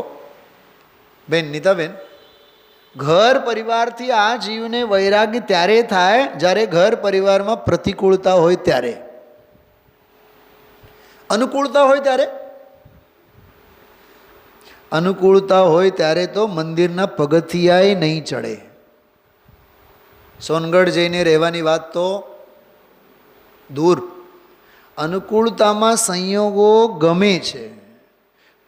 બેન નીતાબેન. ઘર પરિવારથી આ જીવને વૈરાગ્ય ત્યારે થાય જ્યારે ઘર પરિવારમાં પ્રતિકૂળતા હોય ત્યારે. અનુકૂળતા હોય ત્યારે? અનુકૂળતા હોય ત્યારે તો મંદિરના પગથિયાએ નહીં ચડે. સોનગઢ જઈને રહેવાની વાત તો દૂર. અનુકૂળતામાં સંયોગો ગમે છે,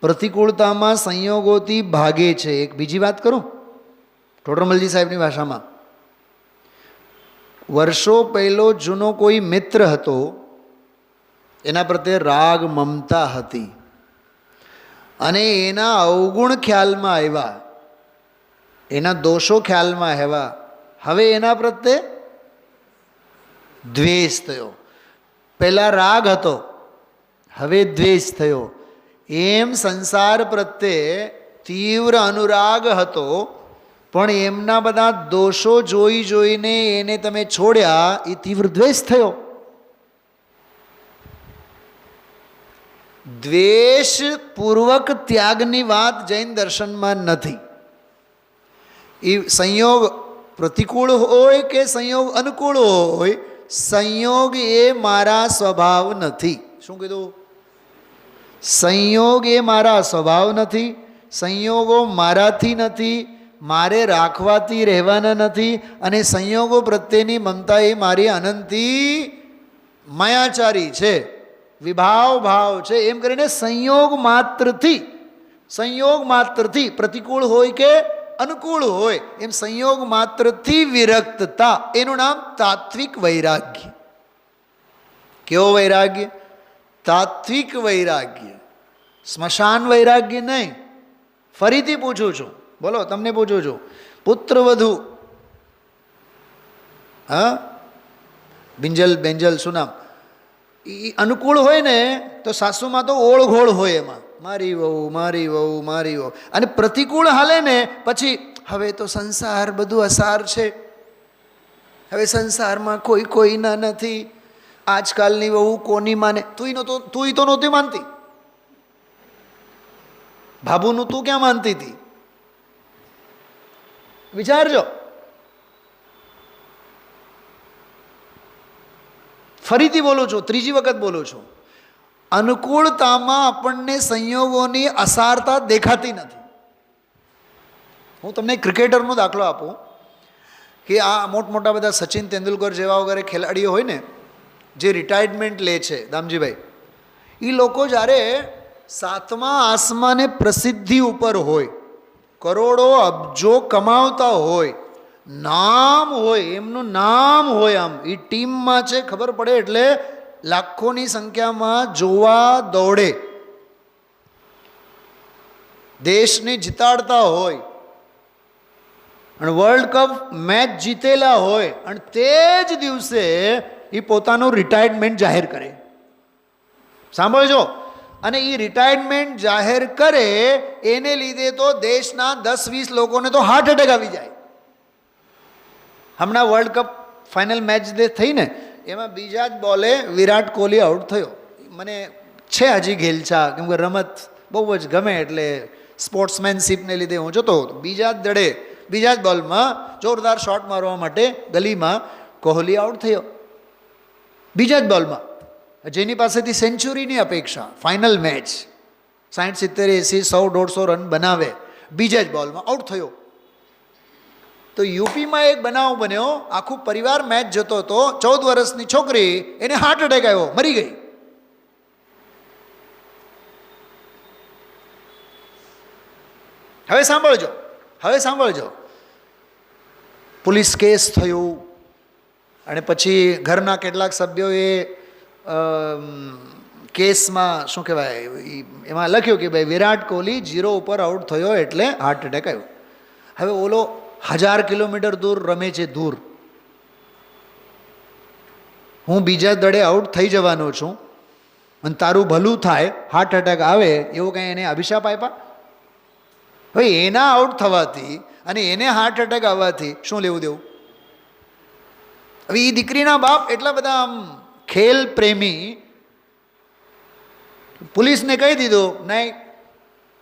પ્રતિકૂળતામાં સંયોગોથી ભાગે છે. એક બીજી વાત કરું, ટોડરમલજી સાહેબની ભાષામાં, વર્ષો પહેલો જૂનો કોઈ મિત્ર હતો, એના પ્રત્યે રાગ મમતા હતી, અને એના અવગુણ ખ્યાલમાં આવ્યા, એના દોષો ખ્યાલમાં આવ્યા, હવે એના પ્રત્યે દ્વેષ થયો. પહેલાં રાગ હતો, હવે દ્વેષ થયો. એમ સંસાર પ્રત્યે તીવ્ર અનુરાગ હતો, પણ એમના બધા દોષો જોઈ જોઈને એને તમે છોડ્યા, એ તીવ્ર દ્વેષ થયો. દ્વેષપૂર્વક ત્યાગની વાત જૈન દર્શનમાં નથી. એ સંયોગ પ્રતિકૂળ હોય કે સંયોગ અનુકૂળ હોય, સંયોગ એ મારા સ્વભાવ નથી. શું કીધું? સંયોગ એ મારા સ્વભાવ નથી, સંયોગો મારાથી નથી, મારે રાખવાથી રહેવાના નથી, અને સંયોગો પ્રત્યેની મમતા એ મારી અનંતી માયાચારી છે, વિભાવ ભાવ છે. એમ કરીને સંયોગ માત્રથી પ્રતિકૂળ હોય કે અનુકૂળ હોય, એમ સંયોગ માત્રથી વિરક્તતા, એનું નામ તાત્વિક વૈરાગ્ય. કેવો વૈરાગ્ય? તાત્વિક વૈરાગ્ય, સ્મશાન વૈરાગ્ય નહીં. ફરીથી પૂછું છું, બોલો, તમને પૂછું છું, પુત્રવધુ, હા, બેંજલ શું નામ, એ અનુકૂળ હોય ને તો સાસુમાં તો ઓળઘોળ હોય, એમાં મારી વહુ મારી વહુ મારી વહુ. અને પ્રતિકૂળ હાલે ને પછી હવે તો સંસાર બધું અસાર છે, હવે સંસારમાં કોઈ કોઈના નથી, આજકાલની વહુ કોની માને? તું તો નહોતી માનતી, ભાભુનું તું ક્યાં માનતી હતી? વિચારજો. ફરીથી બોલું છું, ત્રીજી વખત બોલું છું, અનુકૂળતામાં આપણને સંયોગોની અસારતા દેખાતી નથી. હું તમને ક્રિકેટરનો દાખલો આપું કે આ મોટા બધા સચિન તેંડુલકર જેવા વગેરે ખેલાડીઓ હોય ને, જે રિટાયરમેન્ટ લે છે, દામજીભાઈ, એ લોકો જ્યારે 7મા આસમાને પ્રસિદ્ધિ ઉપર હોય, કરોડો અબજો કમાવતા હોય, નામ હોય, એમનું નામ હોય, આમ એ ટીમમાં છે ખબર પડે એટલે લાખોની સંખ્યામાં જોવા દોડે, દેશને જીતાડતા હોય, અને વર્લ્ડ કપ મેચ જીતેલા હોય, અને તે જ દિવસે એ પોતાનું રિટાયરમેન્ટ જાહેર કરે. સાંભળજો. અને એ રિટાયરમેન્ટ જાહેર કરે એને લીધે તો દેશના 10-20 લોકોને તો હાર્ટ એટેક આવી જાય. હમણાં વર્લ્ડ કપ ફાઇનલ મેચ જે થઈ ને, એમાં બીજા જ બોલે વિરાટ કોહલી આઉટ થયો. મને છે હજી ઘેલછા, કેમ કે રમત બહુ જ ગમે એટલે સ્પોર્ટ્સમેનશીપને લીધે હું જોતો હતો. બીજા જ દડે બીજા જ બોલમાં જોરદાર શોટ મારવા માટે ગલીમાં કોહલી આઉટ થયો બીજા જ બોલમાં, જેની પાસેથી સેન્ચુરીની અપેક્ષા. ફાઇનલ મેચ 60, 70, 80, 100, 150 રન બનાવે, બીજા જ બોલમાં આઉટ થયો. તો યુપીમાં એક બનાવ બન્યો, આખું પરિવાર મેચ જતો હતો, 14 વર્ષની છોકરી, એને હાર્ટ એટેક આવ્યો, મરી ગઈ. હવે સાંભળજો, પોલીસ કેસ થયું અને પછી ઘરના કેટલાક સભ્યોએ કેસમાં શું કહેવાય એમાં લખ્યું કે ભાઈ વિરાટ કોહલી 0 ઉપર આઉટ થયો એટલે હાર્ટ એટેક આવ્યો. હવે ઓલો 1000 કિલોમીટર દૂર રમે છે, દૂર. હું બીજા દડે આઉટ થઈ જવાનો છું અને તારું ભલું થાય, હાર્ટ એટેક આવે, એવું કંઈ એને અભિશાપ આપ્યા? હવે એના આઉટ થવાથી અને એને હાર્ટ એટેક આવવાથી શું લેવું દેવું? હવે એ દીકરીના બાપ એટલા બધા આમ ખેલ પ્રેમી, પોલીસને કહી દીધું નહીં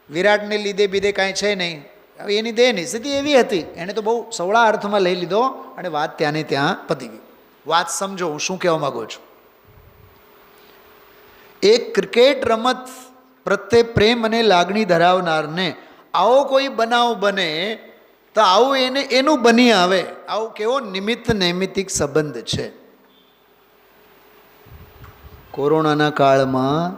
વિરાટને લીધે બીધે કાંઈ છે નહીં. હવે એની દેહની સ્થિતિ એવી હતી, એણે તો બહુ સવળા અર્થમાં લઈ લીધો અને વાત ત્યાંને ત્યાં પતી ગઈ. વાત સમજો હું શું કહેવા માગું છું. એક ક્રિકેટ રમત પ્રત્યે પ્રેમ અને લાગણી ધરાવનારને આવો કોઈ બનાવ બને તો આવું એનું બની આવે. આવું કેવો નિમિત્ત નૈમિત્તિક સંબંધ છે. કોરોનાના કાળમાં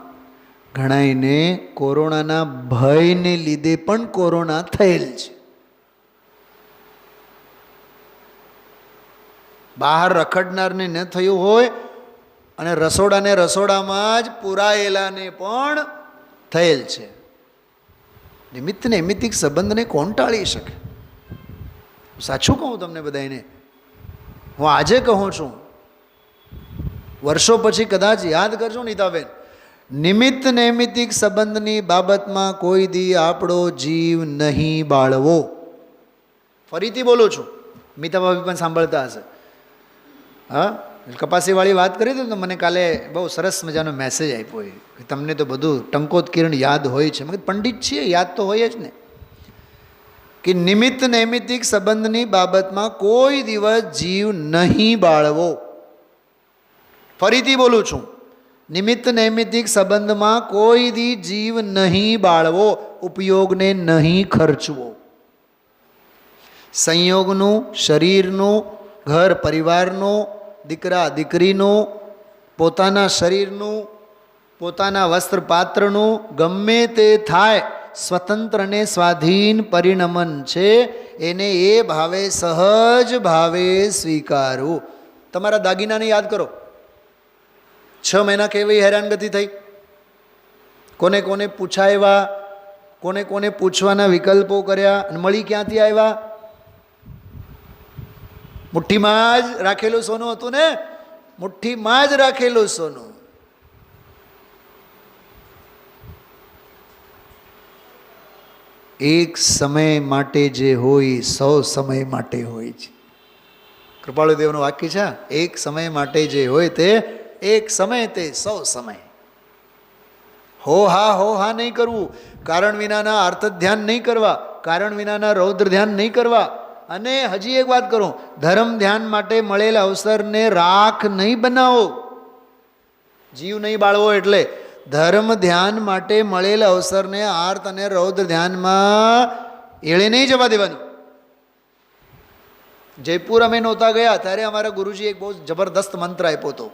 ઘણાઈને કોરોનાના ભયને લીધે પણ કોરોના થયેલ છે. બહાર રખડનારને ન થયું હોય અને રસોડામાં જ પુરાયેલાને પણ થયેલ છે. નિમિત્ત નૈમિત્તિક સંબંધને કોણ ટાળી શકે? સાચું કહું તમને બધાને, હું આજે કહું છું, વર્ષો પછી કદાચ યાદ કરજો નીતાબેન, નિમિત્ત નૈમિત્તિક સંબંધની બાબતમાં કોઈ દી આપણો જીવ નહીં બાળવો. ફરીથી બોલું છું, મીતાભાભી પણ સાંભળતા હશે. હા, કપાસીવાળી વાત કરી હતી તો મને કાલે બહુ સરસ મજાનો મેસેજ આપ્યો કે તમને તો બધું ટંકોત કિરણ યાદ હોય છે. મેં પંડિત છીએ, યાદ તો હોય જ ને. કે નિમિત્ત નૈમિત્તિક સંબંધની બાબતમાં કોઈ દિવસ જીવ નહીં બાળવો. ફરીથી બોલું છું, નિમિત્ત નૈમિત્તિક સંબંધમાં કોઈ દી જીવ નહીં બાળવો, ઉપયોગને નહીં ખર્ચવો. સંયોગનું, શરીરનું, ઘર પરિવારનું, દીકરા દીકરીનું, પોતાના શરીરનું, પોતાના વસ્ત્ર પાત્રનું, ગમે તે થાય, સ્વતંત્ર ને સ્વાધીન પરિણમન છે, એને એ ભાવે સહજ ભાવે સ્વીકારવું. તમારા દાગીનાને યાદ કરો, 6 મહિના કેવી હેરાનગતિ થઈ, કોને કોને પૂછાવ્યા, કોને કોને પૂછવાના વિકલ્પો કર્યા અને મળી ક્યાંથી આવ્યા? મુઠ્ઠીમાં જ રાખેલું સોનું હતું ને, મુઠ્ઠીમાં જ રાખેલું સોનું. એક સમય માટે જે હોય 100 સમય માટે હોય છે. કૃપાળુદેવનું વાક્ય છે, એક સમય માટે જે હોય તે એક સમય, તે 100 સમય. હો હા નહીં કરવું, કારણ વિનાના અર્થ ધ્યાન નહીં કરવા, કારણ વિનાના રૌદ્ર ધ્યાન નહીં કરવા. અને હજી એક વાત કરું, ધર્મ ધ્યાન માટે મળેલ અવસરને રાખ નહીં બનાવો. જીવ નહીં બાળવો એટલે ધર્મ ધ્યાન માટે મળેલ અવસરને આર્ત અને રૌદ્ર ધ્યાનમાં એળે નહીં જવા દેવાનું. જયપુર અમે નહોતા ગયા ત્યારે અમારા ગુરુજી એક બહુ જબરદસ્ત મંત્ર આપ્યો હતો,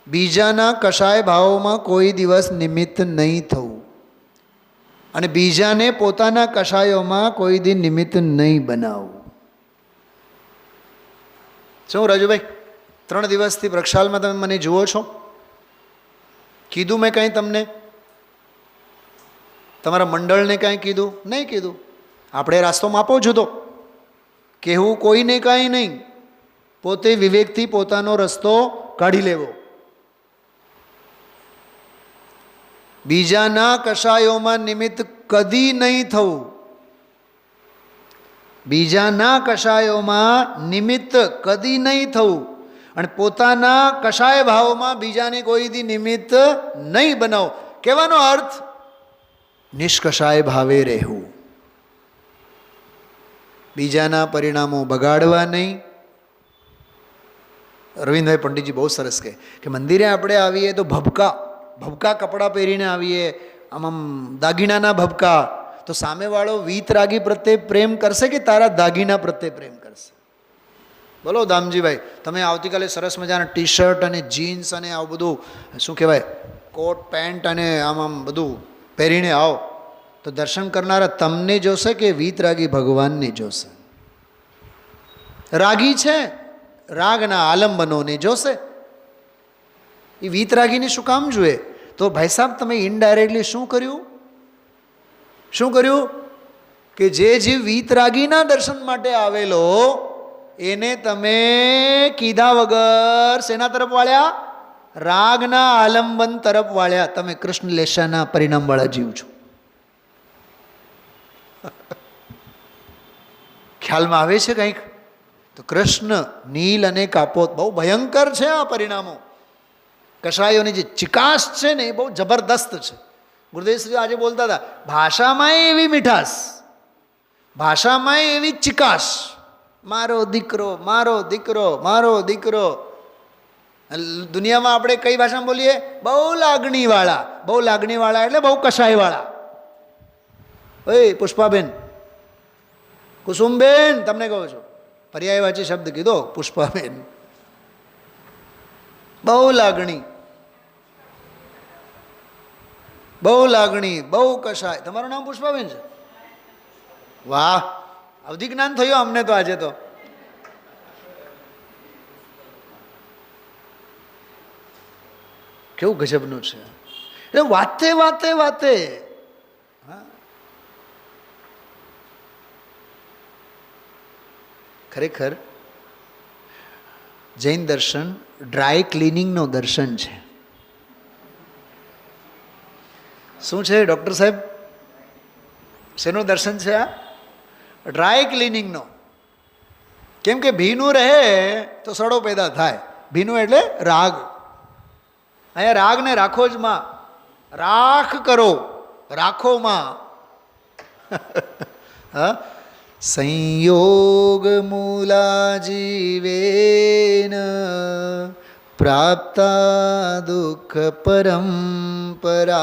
બીજાના કશાય ભાવોમાં કોઈ દિવસ નિમિત્ત નહીં થવું અને બીજાને પોતાના કશાયોમાં કોઈ દી નિમિત્ત નહીં બનાવવું. શું રાજુભાઈ, 3 દિવસથી પ્રક્ષાલમાં તમે મને જુઓ છો, કીધું મેં કંઈ તમને? તમારા મંડળને કાંઈ કીધું? નહીં કીધું. આપણે રાસ્તો માપો જુદો, કહેવું કોઈને કાંઈ નહીં, પોતે વિવેકથી પોતાનો રસ્તો કાઢી લેવો. બીજાના કશાયોમાં નિમિત્ત કદી નહીં થવું. બીજાના કશાયોમાં નિમિત્ત કદી નહીં થવું. અને પોતાના કશાય ભાવમાં બીજાની કોઈથી નિમિત્ત નહીં બનાવો. કહેવાનો અર્થ નિષ્કશાય ભાવે રહેવું, બીજાના પરિણામો બગાડવા નહીં. અરવિંદભાઈ પંડિતજી બહુ સરસ કહે કે મંદિરે આપણે આવીએ તો ભબકા કપડાં પહેરીને આવીએ, આમ દાગીનાના ભબકા, તો સામેવાળો વીતરાગી પ્રત્યે પ્રેમ કરશે કે તારા દાગીના પ્રત્યે પ્રેમ કરશે? બોલો દામજીભાઈ, તમે આવતીકાલે સરસ મજાના ટી શર્ટ અને જીન્સ અને આવું બધું શું કહેવાય કોટ પેન્ટ અને આમ બધું પહેરીને આવો તો દર્શન કરનારા તમને જોશે કે વીતરાગી ભગવાનને જોશે? રાગી છે રાગના આલંબનોને જોશે. એ વીતરાગીને શું કામ જોઈએ? તો ભાઈ સાહેબ તમે ઇનડાયરેક્ટલી શું કર્યું કે જે જીવ વીતરાગીના દર્શન માટે આવેલો એને તમે કીધા વગર શેના તરફ વાળ્યા? રાગના આલંબન તરફ વાળ્યા. તમે કૃષ્ણ લેશાના પરિણામવાળા જીવ છો. ખ્યાલમાં આવે છે કંઈક? તો કૃષ્ણ નીલ અને કાપોત બહુ ભયંકર છે. આ પરિણામો કશાયોની જે ચિકાસ છે ને એ બહુ જબરદસ્ત છે. ગુરુદેવશ્રી આજે બોલતા હતા, ભાષામાં એવી મીઠાશ, ભાષામાં એવી ચિકાસ, મારો દીકરો મારો દીકરો મારો દીકરો. દુનિયામાં આપણે કઈ ભાષામાં બોલીએ? બહુ લાગણીવાળા એટલે બહુ કશાયવાળા. ઓય પુષ્પાબેન, કુસુમબેન, તમને કહું છું, પર્યાયવાચી શબ્દ કીધો પુષ્પાબેન. બહુ લાગણી બહુ કશાય. તમારું નામ પુષ્પાબેન છે? વાહ, અવધિ જ્ઞાન થયું અમને તો આજે તો. કેવું ગજબનું છે. એટલે વાતે હા, ખરેખર જૈન દર્શન ડ્રાય ક્લિનિંગનો દર્શન છે. શું છે ડૉક્ટર સાહેબ? શેનું દર્શન છે આ? ડ્રાય ક્લિનિંગનો. કેમ કે ભીનું રહે તો સડો પેદા થાય. ભીનું એટલે રાગ. અહીંયા રાગને રાખો જ માં, રાખ કરો, રાખો માં. હા, સંયોગ મૂલા જીવેન પ્રાપ્તા દુઃખ પરંપરા.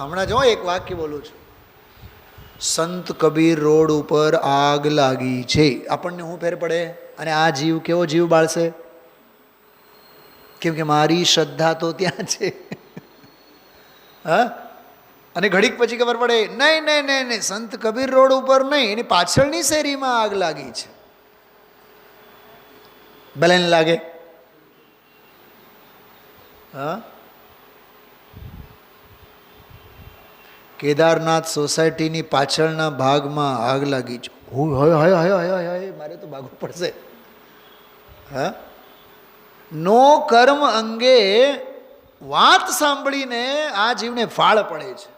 હમણાં જો એક વાક્ય બોલું છું. સંત કબીર રોડ ઉપર આગ લાગી છે. આપણને શું ફેર પડે? અને આ જીવ કેવો જીવ બાળશે? કેમ કે મારી શ્રદ્ધા તો ત્યાં છે. હા, અને ઘડીક પછી ખબર પડે, નહીં, સંત કબીર રોડ ઉપર નહીં, એની પાછળની શેરીમાં આગ લાગી છે. ભલે લાગે. હા, કેદારનાથ સોસાયટીની પાછળના ભાગમાં આગ લાગી છે. મારે તો ભાગવું પડશે. હા, નો કર્મ અંગે વાત સાંભળીને આ જીવને ફાળ પડે છે.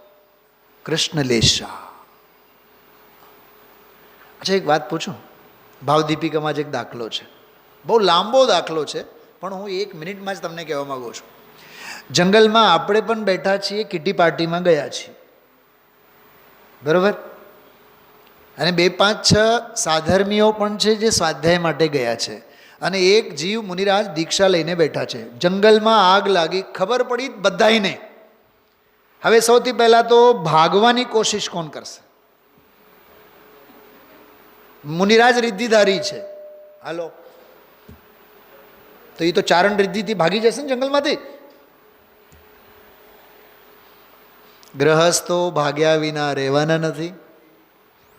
કૃષ્ણ લેશા. અચ્છા, એક વાત પૂછું? ભાવદીપિકામાં જ એક દાખલો છે, બહુ લાંબો દાખલો છે, પણ હું 1 મિનિટમાં જ તમને કહેવા માગું છું. જંગલમાં આપણે પણ બેઠા છીએ, કિટી પાર્ટીમાં ગયા છીએ, બરાબર? અને 2, 5, 6 સાધર્મીઓ પણ છે જે સ્વાધ્યાય માટે ગયા છે. અને એક જીવ મુનિરાજ દીક્ષા લઈને બેઠા છે. જંગલમાં આગ લાગી, ખબર પડી બધાયને. હવે સૌથી પહેલાં તો ભાગવાની કોશિશ કોણ કરશે? મુનિરાજ રિદ્ધિધારી છે, હાલો, તો એ તો ચારણ રિદ્ધિથી ભાગી જશે ને જંગલમાંથી. ગ્રહસ્થો ભાગ્યા વિના રહેવાના નથી,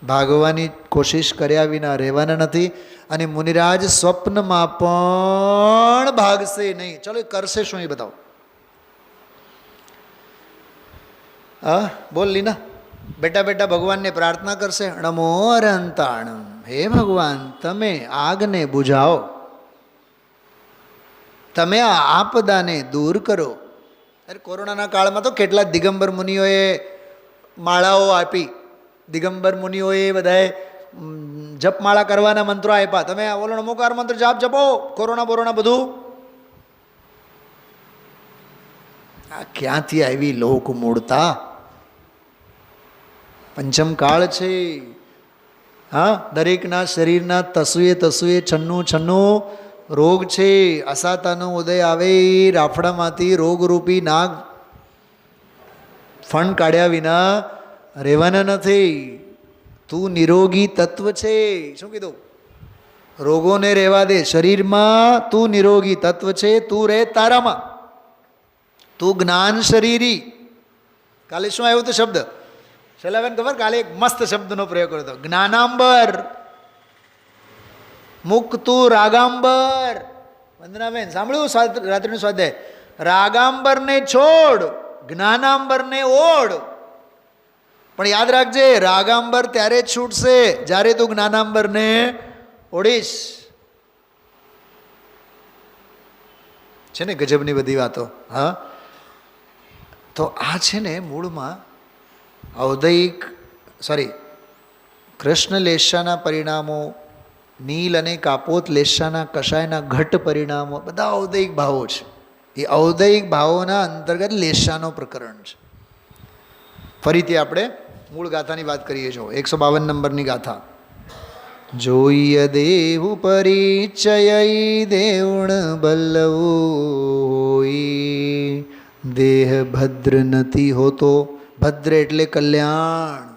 ભાગવાની કોશિશ કર્યા વિના રહેવાના નથી. અને મુનિરાજ સ્વપ્નમાં પણ ભાગશે નહીં. ચલો, એ કરશે શું એ બતાવો. હા, બોલ લીના. બેટા ભગવાનને પ્રાર્થના કરશે, નમો અરંતાણમ, હે ભગવાન તમે આગને બુઝાવો, તમે આ આપદાને દૂર કરો. અરે કોરોનાના કાળમાં તો કેટલા દિગંબર મુનિઓએ માળાઓ આપી, દિગંબર મુનિઓએ બધાએ જપમાળા કરવાના મંત્રો આપ્યા, તમે ઓલો નમોકાર મંત્ર જાપ જપો, કોરોના બોરોના બધું. આ ક્યાંથી આવી લોક મૂળતા? પંચમ કાળ છે. હા, દરેકના શરીરના તસુએ છન્નું રોગ છે. અસાતાનો ઉદય આવે, રાફડામાંથી રોગરૂપી નાગ ફણ કાઢ્યા વિના રહેવાના નથી. તું નિરોગી તત્વ છે. શું કીધું? રોગોને રહેવા દે શરીરમાં. તું નિરોગી તત્વ છે, તું રહે તારામાં. તું જ્ઞાન શરીરી. કાલે શું આવ્યું હતું શબ્દ? શૈલાબેન ખબર? કાલે એક મસ્ત શબ્દનો પ્રયોગ કર્યો હતો, જ્ઞાનાંબર. મુક્તુ રાગાંબર. વંદનાબેન સાંભળ્યું રાત્રિનું સ્વાધ્યાય? રાગાંબરને છોડ, જ્ઞાનાંબરને ઓઢ. પણ યાદ રાખજે, રાગાંબર ત્યારે જ છૂટશે જ્યારે તું જ્ઞાનાંબરને ઓઢીશ. છે ને ગજબની બધી વાતો. હા, તો આ છે ને મૂળમાં ઔદયિક કૃષ્ણ લેશાના પરિણામો, નીલ અને કાપોત લેશાના કષાયના ઘટ પરિણામો, બધા ઔદયિક ભાવો છે. એ ઔદયિક ભાવોના અંતર્ગત લેશાનો પ્રકરણ છે. ફરીથી આપણે મૂળ ગાથાની વાત કરીએ છો. 152 નંબરની ગાથા. જોઈય દેવ પરિચય દેવણ બલ્લવોઈ, દેહ ભદ્ર નથી હોતો. ભદ્ર એટલે કલ્યાણ.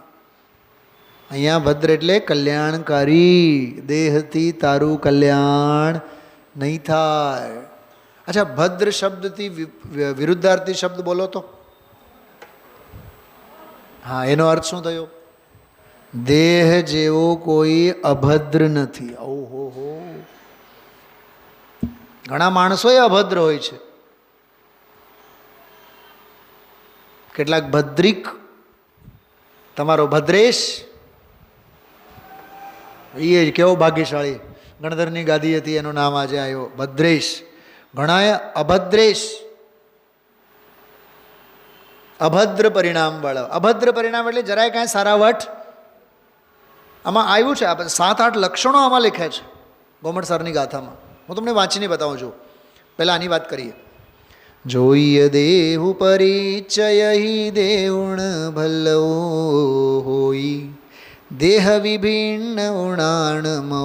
અહીંયા ભદ્ર એટલે કલ્યાણકારી. દેહથી તારું કલ્યાણ નહીં થાય. અચ્છા, ભદ્ર શબ્દથી વિરુદ્ધાર્થી શબ્દ બોલો તો. હા, એનો અર્થ શું થયો? દેહ જેવો કોઈ અભદ્ર નથી. ઓહો હો, ઘણા માણસો એ અભદ્ર હોય છે. કેટલાક ભદ્રિક. તમારો ભદ્રેશ એ કેવો ભાગ્યશાળી, ગણધરની ગાદી હતી, એનું નામ આજે આવ્યો ભદ્રેશ. ઘણા અભદ્રેશ, અભદ્ર પરિણામ વાળા. અભદ્ર પરિણામ એટલે જરાય કાંઈ સારા વટ આમાં આવ્યું છે. 7-8 લક્ષણો આમાં લખ્યા છે ગોમડ સરની ગાથામાં. હું તમને વાંચીને બતાવું છું. પહેલાં આની વાત કરીએ. જોઈય દેહુ પરિચય દેવણ ભલ્લવો હોઈ, દેહ વિભિન્ન ઉણાણમો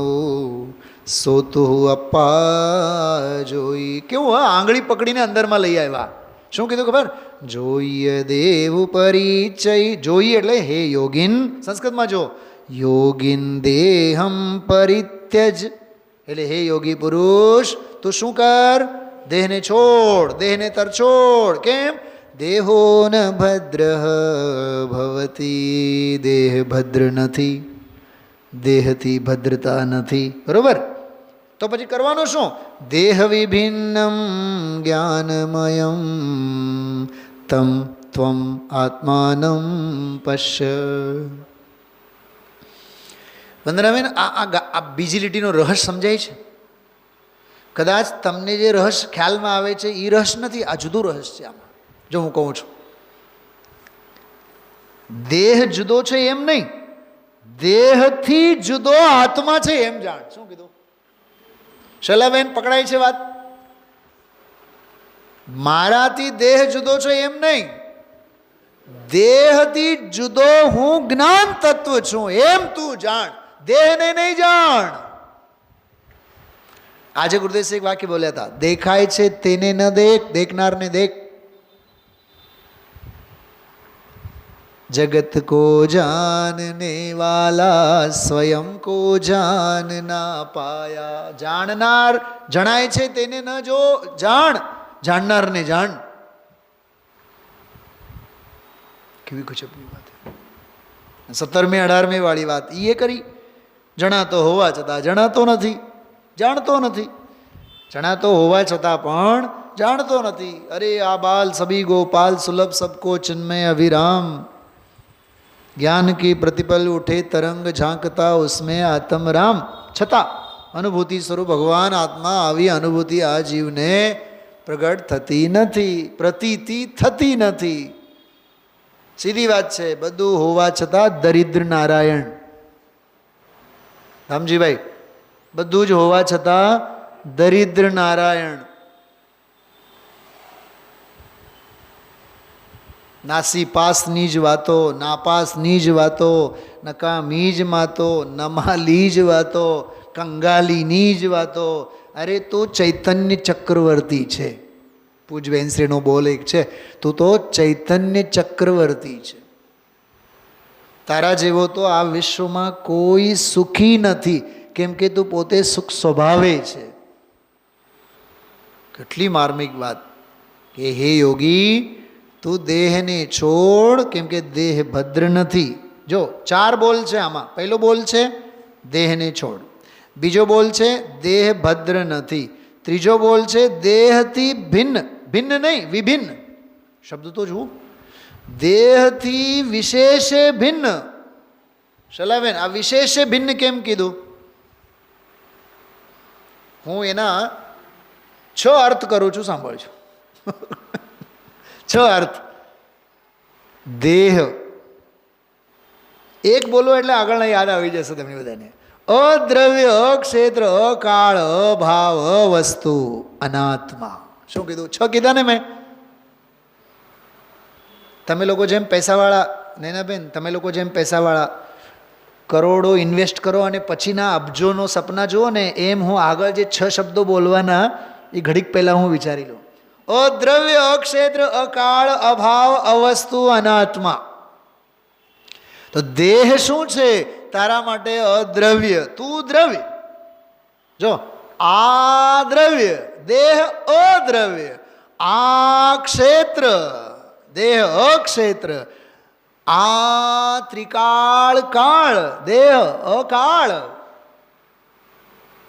સોતુ અપ્પા જોઈ. કેવું? હા, આંગળી પકડીને અંદરમાં લઈ આવ્યા. શું કીધું ખબર? જોઈય દેવ પરિચય. જોઈએ એટલે હે યોગિન. સંસ્કૃતમાં જો, યોગિન દેહમ પરિત્યજ એટલે હે યોગી પુરુષ, તું શું કર? દેહને છોડ, દેહને તરછોડ. કેમ? દેહો ન ભદ્ર ભવતી. દેહ ભદ્ર નથી, દેહથી ભદ્રતા નથી. બરોબર? તો પછી કરવાનું શું? દેહ વિભિન્નમ જ્ઞાનમયમ તમ ત્વમ આત્માનમ પશ્ય. વંદનાબેન, આ બીજી લીટીનો રહસ્ય સમજાય છે? કદાચ તમને જે રહસ્ય ખ્યાલમાં આવે છે એ રહસ્ય નથી, આ જુદું રહસ્ય છે. આમાં જો હું કહું છું, દેહ જુદો છે એમ નહીં, દેહથી જુદો આત્મા છે એમ જાણ. શું કીધું? શૈલાબેન પકડાય છે વાત? મારાથી દેહ જુદો છે એમ નહીં, દેહથી જુદો હું જ્ઞાન તત્વ છું એમ તું જાણ, દેહને નહીં જાણ. આજે ગુરુદેવ એક વાક્ય બોલ્યા હતા, દેખાય છે તેને ન દેખ, દેખનારને દેખ. જગત કો જાનને વાલા સ્વયં કો જાન ના પાયા. જાણનાર જણાય છે તેને ન જો જાણ, જાણનારને જાણ. કેવી ગજબની વાત. 17મી 18મી વાળી વાત એ કરી. જણાતો હોવા છતાં જણાતો નથી, જાણતો નથી. જણાતો હોવા છતાં પણ જાણતો નથી. અરે આ બાલ સભી ગોપાલ સુલભ સબકો ચિન્મય અવિરામ, ज्ञान की प्रतिपल उठे तरंग झांकता उसमें आत्म राम. छता अनुभूति स्वरूप भगवान आत्मा આવી અનુભૂતિ આ જીવને પ્રગટ થતી નથી, પ્રતીતિ થતી નથી. સીધી વાત છે. બધું હોવા છતાં દરિદ્ર નારાયણ. રામજીભાઈ, બધું જ હોવા છતાં દરિદ્ર નારાયણ. નાસી પાસની જ વાતો, નાપાસની જ વાતો, નકામી જ વાતો, નમાલી જ વાતો, કંગાલીની જ વાતો. અરે તું ચૈતન્ય ચક્રવર્તી છે. પૂજ બેનશ્રીનો બોલ એક છે, તું તો ચૈતન્ય ચક્રવર્તી છે. તારા જેવો તો આ વિશ્વમાં કોઈ સુખી નથી, કેમ કે તું પોતે સુખ સ્વભાવે છે. કેટલી માર્મિક વાત કે હે યોગી, તું દેહને છોડ, કેમ કે દેહ ભદ્ર નથી. જો 4 બોલ છે આમાં. પહેલો બોલ છે દેહને છોડ, બીજો બોલ છે દેહ ભદ્ર નથી, ત્રીજો બોલ છે દેહથી ભિન્ન. ભિન્ન નહીં, વિભિન્ન શબ્દ તો જુઓ. દેહથી વિશેષે ભિન્ન. શલાબેન, આ વિશેષે ભિન્ન કેમ કીધું? હું એના 6 અર્થ કરું છું, સાંભળજો. 6 અર્થ. દેહ એક બોલો એટલે આગળના યાદ આવી જશે તમને બધાને. અદ્રવ્ય, અક્ષેત્ર, અકાળ, અભાવ, અવસ્તુ, અનાત્મા. શું કીધું? 6 કીધા ને મેં. તમે લોકો જેમ પૈસાવાળા, નૈનાબેન, તમે લોકો જેમ પૈસાવાળા કરોડો ઇન્વેસ્ટ કરો અને પછીના અબજોનો સપના જુઓ ને, એમ હું આગળ જે 6 શબ્દો બોલવાના એ ઘડીક પહેલાં હું વિચારી લઉં. અદ્રવ્ય, અક્ષેત્ર, અકાળ, અભાવ, અવસ્તુ, અનાત્મા. તો દેહ શું છે તારા માટે? અદ્રવ્ય. તું દ્રવ્ય. જો આ દ્રવ્ય, દેહ અદ્રવ્ય. આ ક્ષેત્ર, દેહ અક્ષેત્ર. આ ત્રિકાળ કાળ, દેહ અકાળ.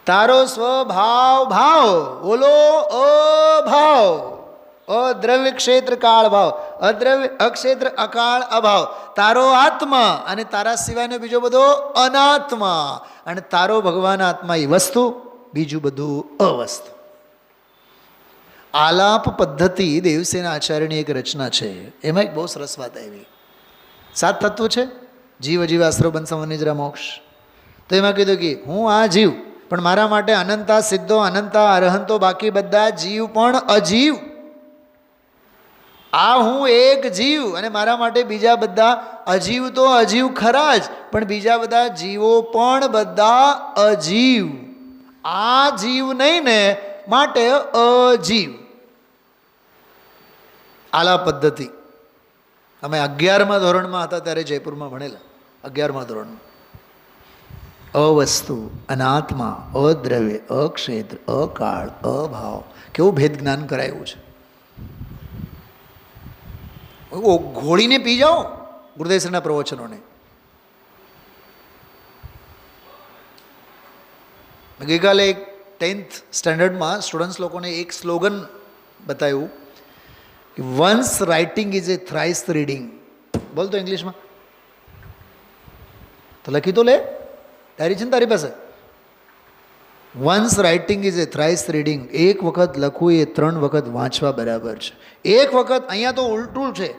તારો સ્વભાવ ભાવ, બોલો અભાવ. અદ્રવ્ય, ક્ષેત્ર, કાળ, ભાવ. અદ્રવ્ય, અક્ષેત્ર, અકાળ, અભાવ. તારો આત્મા અને તારા સિવાયનો બીજો બધો અનાત્મા. અને તારો ભગવાન આત્મા એ વસ્તુ, બીજું બધું અવસ્તુ. આલાપ પદ્ધતિ દેવસેના આચાર્યની એક રચના છે, એમાં એક બહુ સરસ વાત આવી. 7 તત્વો છે: જીવ, અજીવાશ્રવ, બંધ, સંવર, નિદ્રા, મોક્ષ. તો એમાં કીધું કે હું આ જીવ, પણ મારા માટે અનંતા સિદ્ધો, અનંતા અરહંતો, બાકી બધા જીવ પણ અજીવ. આ હું એક જીવ અને મારા માટે બીજા બધા અજીવ તો અજીવ ખરા જ, પણ બીજા બધા જીવો પણ બધા અજીવ. આ જીવ નહીં ને, માટે અજીવ. આલા પદ્ધતિ અમે 11મા ધોરણમાં હતા ત્યારે જયપુરમાં ભણેલા. 11મા ધોરણમાં. અવસ્તુ, અનાત્મા, અદ્રવ્ય, અક્ષેત્ર, અકાળ, અભાવ. કેવું ભેદ જ્ઞાન કરાયું છે. ઘોળીને પી જાઓ ગુરુદેવશ્રીના પ્રવચનોને. ગઈકાલે એક 10th સ્ટેન્ડર્ડમાં સ્ટુડન્ટ્સ લોકોને એક સ્લોગન બતાવ્યું કે once writing is A thrice reading. બોલ તો ઇંગ્લિશમાં તો લખી તો લે, ડાયરી છે ને તારી પાસે? Once writing is A thrice reading. એક વખત લખવું એ 3 વખત વાંચવા બરાબર છે. એક વખત, અહીંયા તો ઉલટું છે.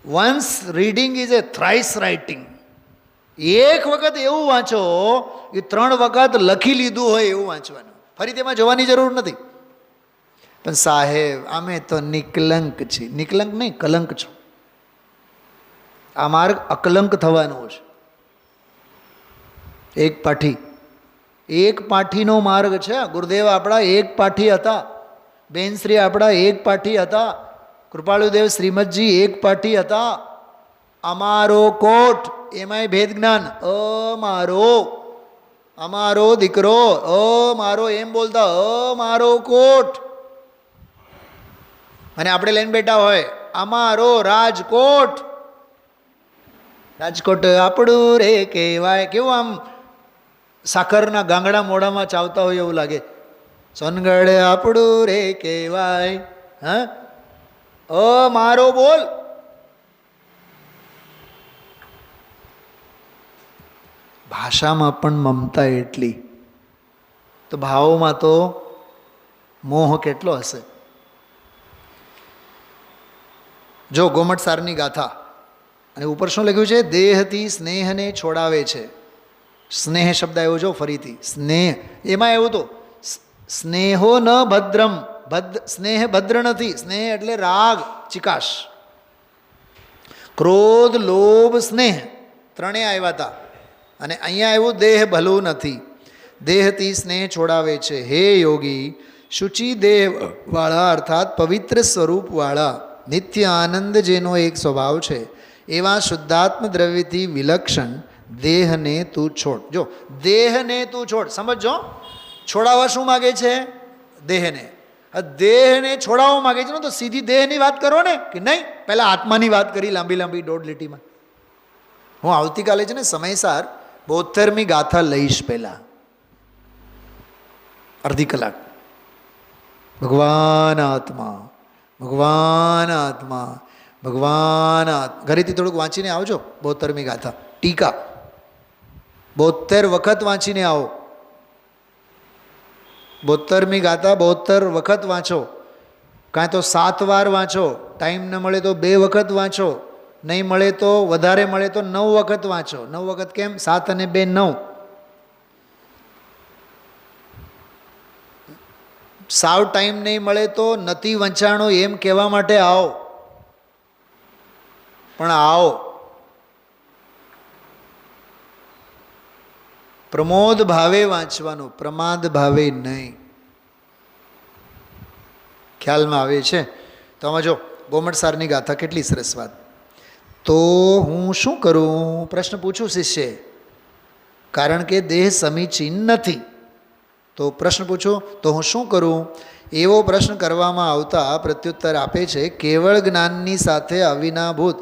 Once reading is A thrice writing. એક વખત એવું વાંચો એ 3 વખત લખી લીધું હોય એવું વાંચવાનું. ફરી તેમાં જવાની જરૂર નથી. પણ સાહેબ, અમે તો નિકલંક છીએ. નિકલંક નહીં, કલંક છો. આ માર્ગ અકલંક થવાનો છે. એક પાઠીનો માર્ગ છે. ગુરુદેવ આપણા એક પાઠી હતા. બેનશ્રી આપણા એક પાઠી હતા. કૃપાળુદેવ શ્રીમદજી એક પાઠી હતા. અમારો કોટ, એમાંય ભેદ જ્ઞાન. અમારો દીકરો, મારો એમ બોલતા, અમારો કોટ. અને આપણે લઈને બેઠા હોય અમારો રાજકોટ. રાજકોટ આપણું રે કહેવાય. કેવું આમ સાકરના ગાંગડા મોઢામાં ચાવતા હોય એવું લાગે. સોનગઢ આપણું રે કહેવાય. હા, મારો બોલ. ભાષામાં પણ મમતા એટલી, તો ભાવોમાં તો મોહ કેટલો હશે. જો ગોમટસારની ગાથા, અને ઉપર શું લખ્યું છે? દેહથી સ્નેહને છોડાવે છે. સ્નેહ શબ્દ આવ્યો જો ફરીથી, સ્નેહ. એમાં એવું તો સ્નેહો ન ભદ્રમ, સ્નેહ ભદ્ર નથી. સ્નેહ એટલે રાગ, ચિકાશ. ક્રોધ, લોભ, સ્નેહ ત્રણેય આવ્યા હતા. અને અહીંયા એવું દેહ ભલું નથી. દેહથી સ્નેહ છોડાવે છે. હે યોગી, શુચિ દેહવાળા અર્થાત પવિત્ર સ્વરૂપવાળા, નિત્ય આનંદ જેનો એક સ્વભાવ છે, એવા શુદ્ધાત્મ દ્રવ્યથી વિલક્ષણ દેહને તું છોડ. જો દેહને તું છોડ, સમજો. છોડાવવા શું માગે છે? દેહને. દેહને છોડાવવા માગે છે ને, તો સીધી દેહની વાત કરો ને, કે નહીં પહેલાં આત્માની વાત કરી લાંબી લાંબી 1.5 લીટીમાં. હું આવતીકાલે છે ને સમયસાર 72મી ગાથા લઈશ. પહેલાં અડધી કલાક ભગવાન આત્મા, ભગવાન આત્મા, ભગવાન આત્મા. ઘરેથી થોડુંક વાંચીને આવજો. 72મી ગાથા ટીકા 72 વખત વાંચીને આવો. 72મી ગાથા 72 વખત વાંચો, કાં તો 7 વાર વાંચો. ટાઈમ ન મળે તો 2 વખત વાંચો. નહીં મળે તો વધારે મળે તો 9 વખત વાંચો. 9 વખત કેમ? 7 અને 2 9. સાવ ટાઈમ નહીં મળે તો નથી વંચાણો એમ કહેવા માટે આવો, પણ આવો. પ્રમોદ ભાવે વાંચવાનું, પ્રમાદ ભાવે નહીં. ખ્યાલમાં આવે છે? તો આમાં જો ગોમટસારની ગાથા કેટલી સરસ વાત. તો હું શું કરું? પ્રશ્ન પૂછું શિષ્ય, કારણ કે દેહ સમીચીન નથી. તો પ્રશ્ન પૂછો, તો હું શું કરું? એવો પ્રશ્ન કરવામાં આવતા પ્રત્યુત્તર આપે છે, કેવળ જ્ઞાનની સાથે અવિનાભૂત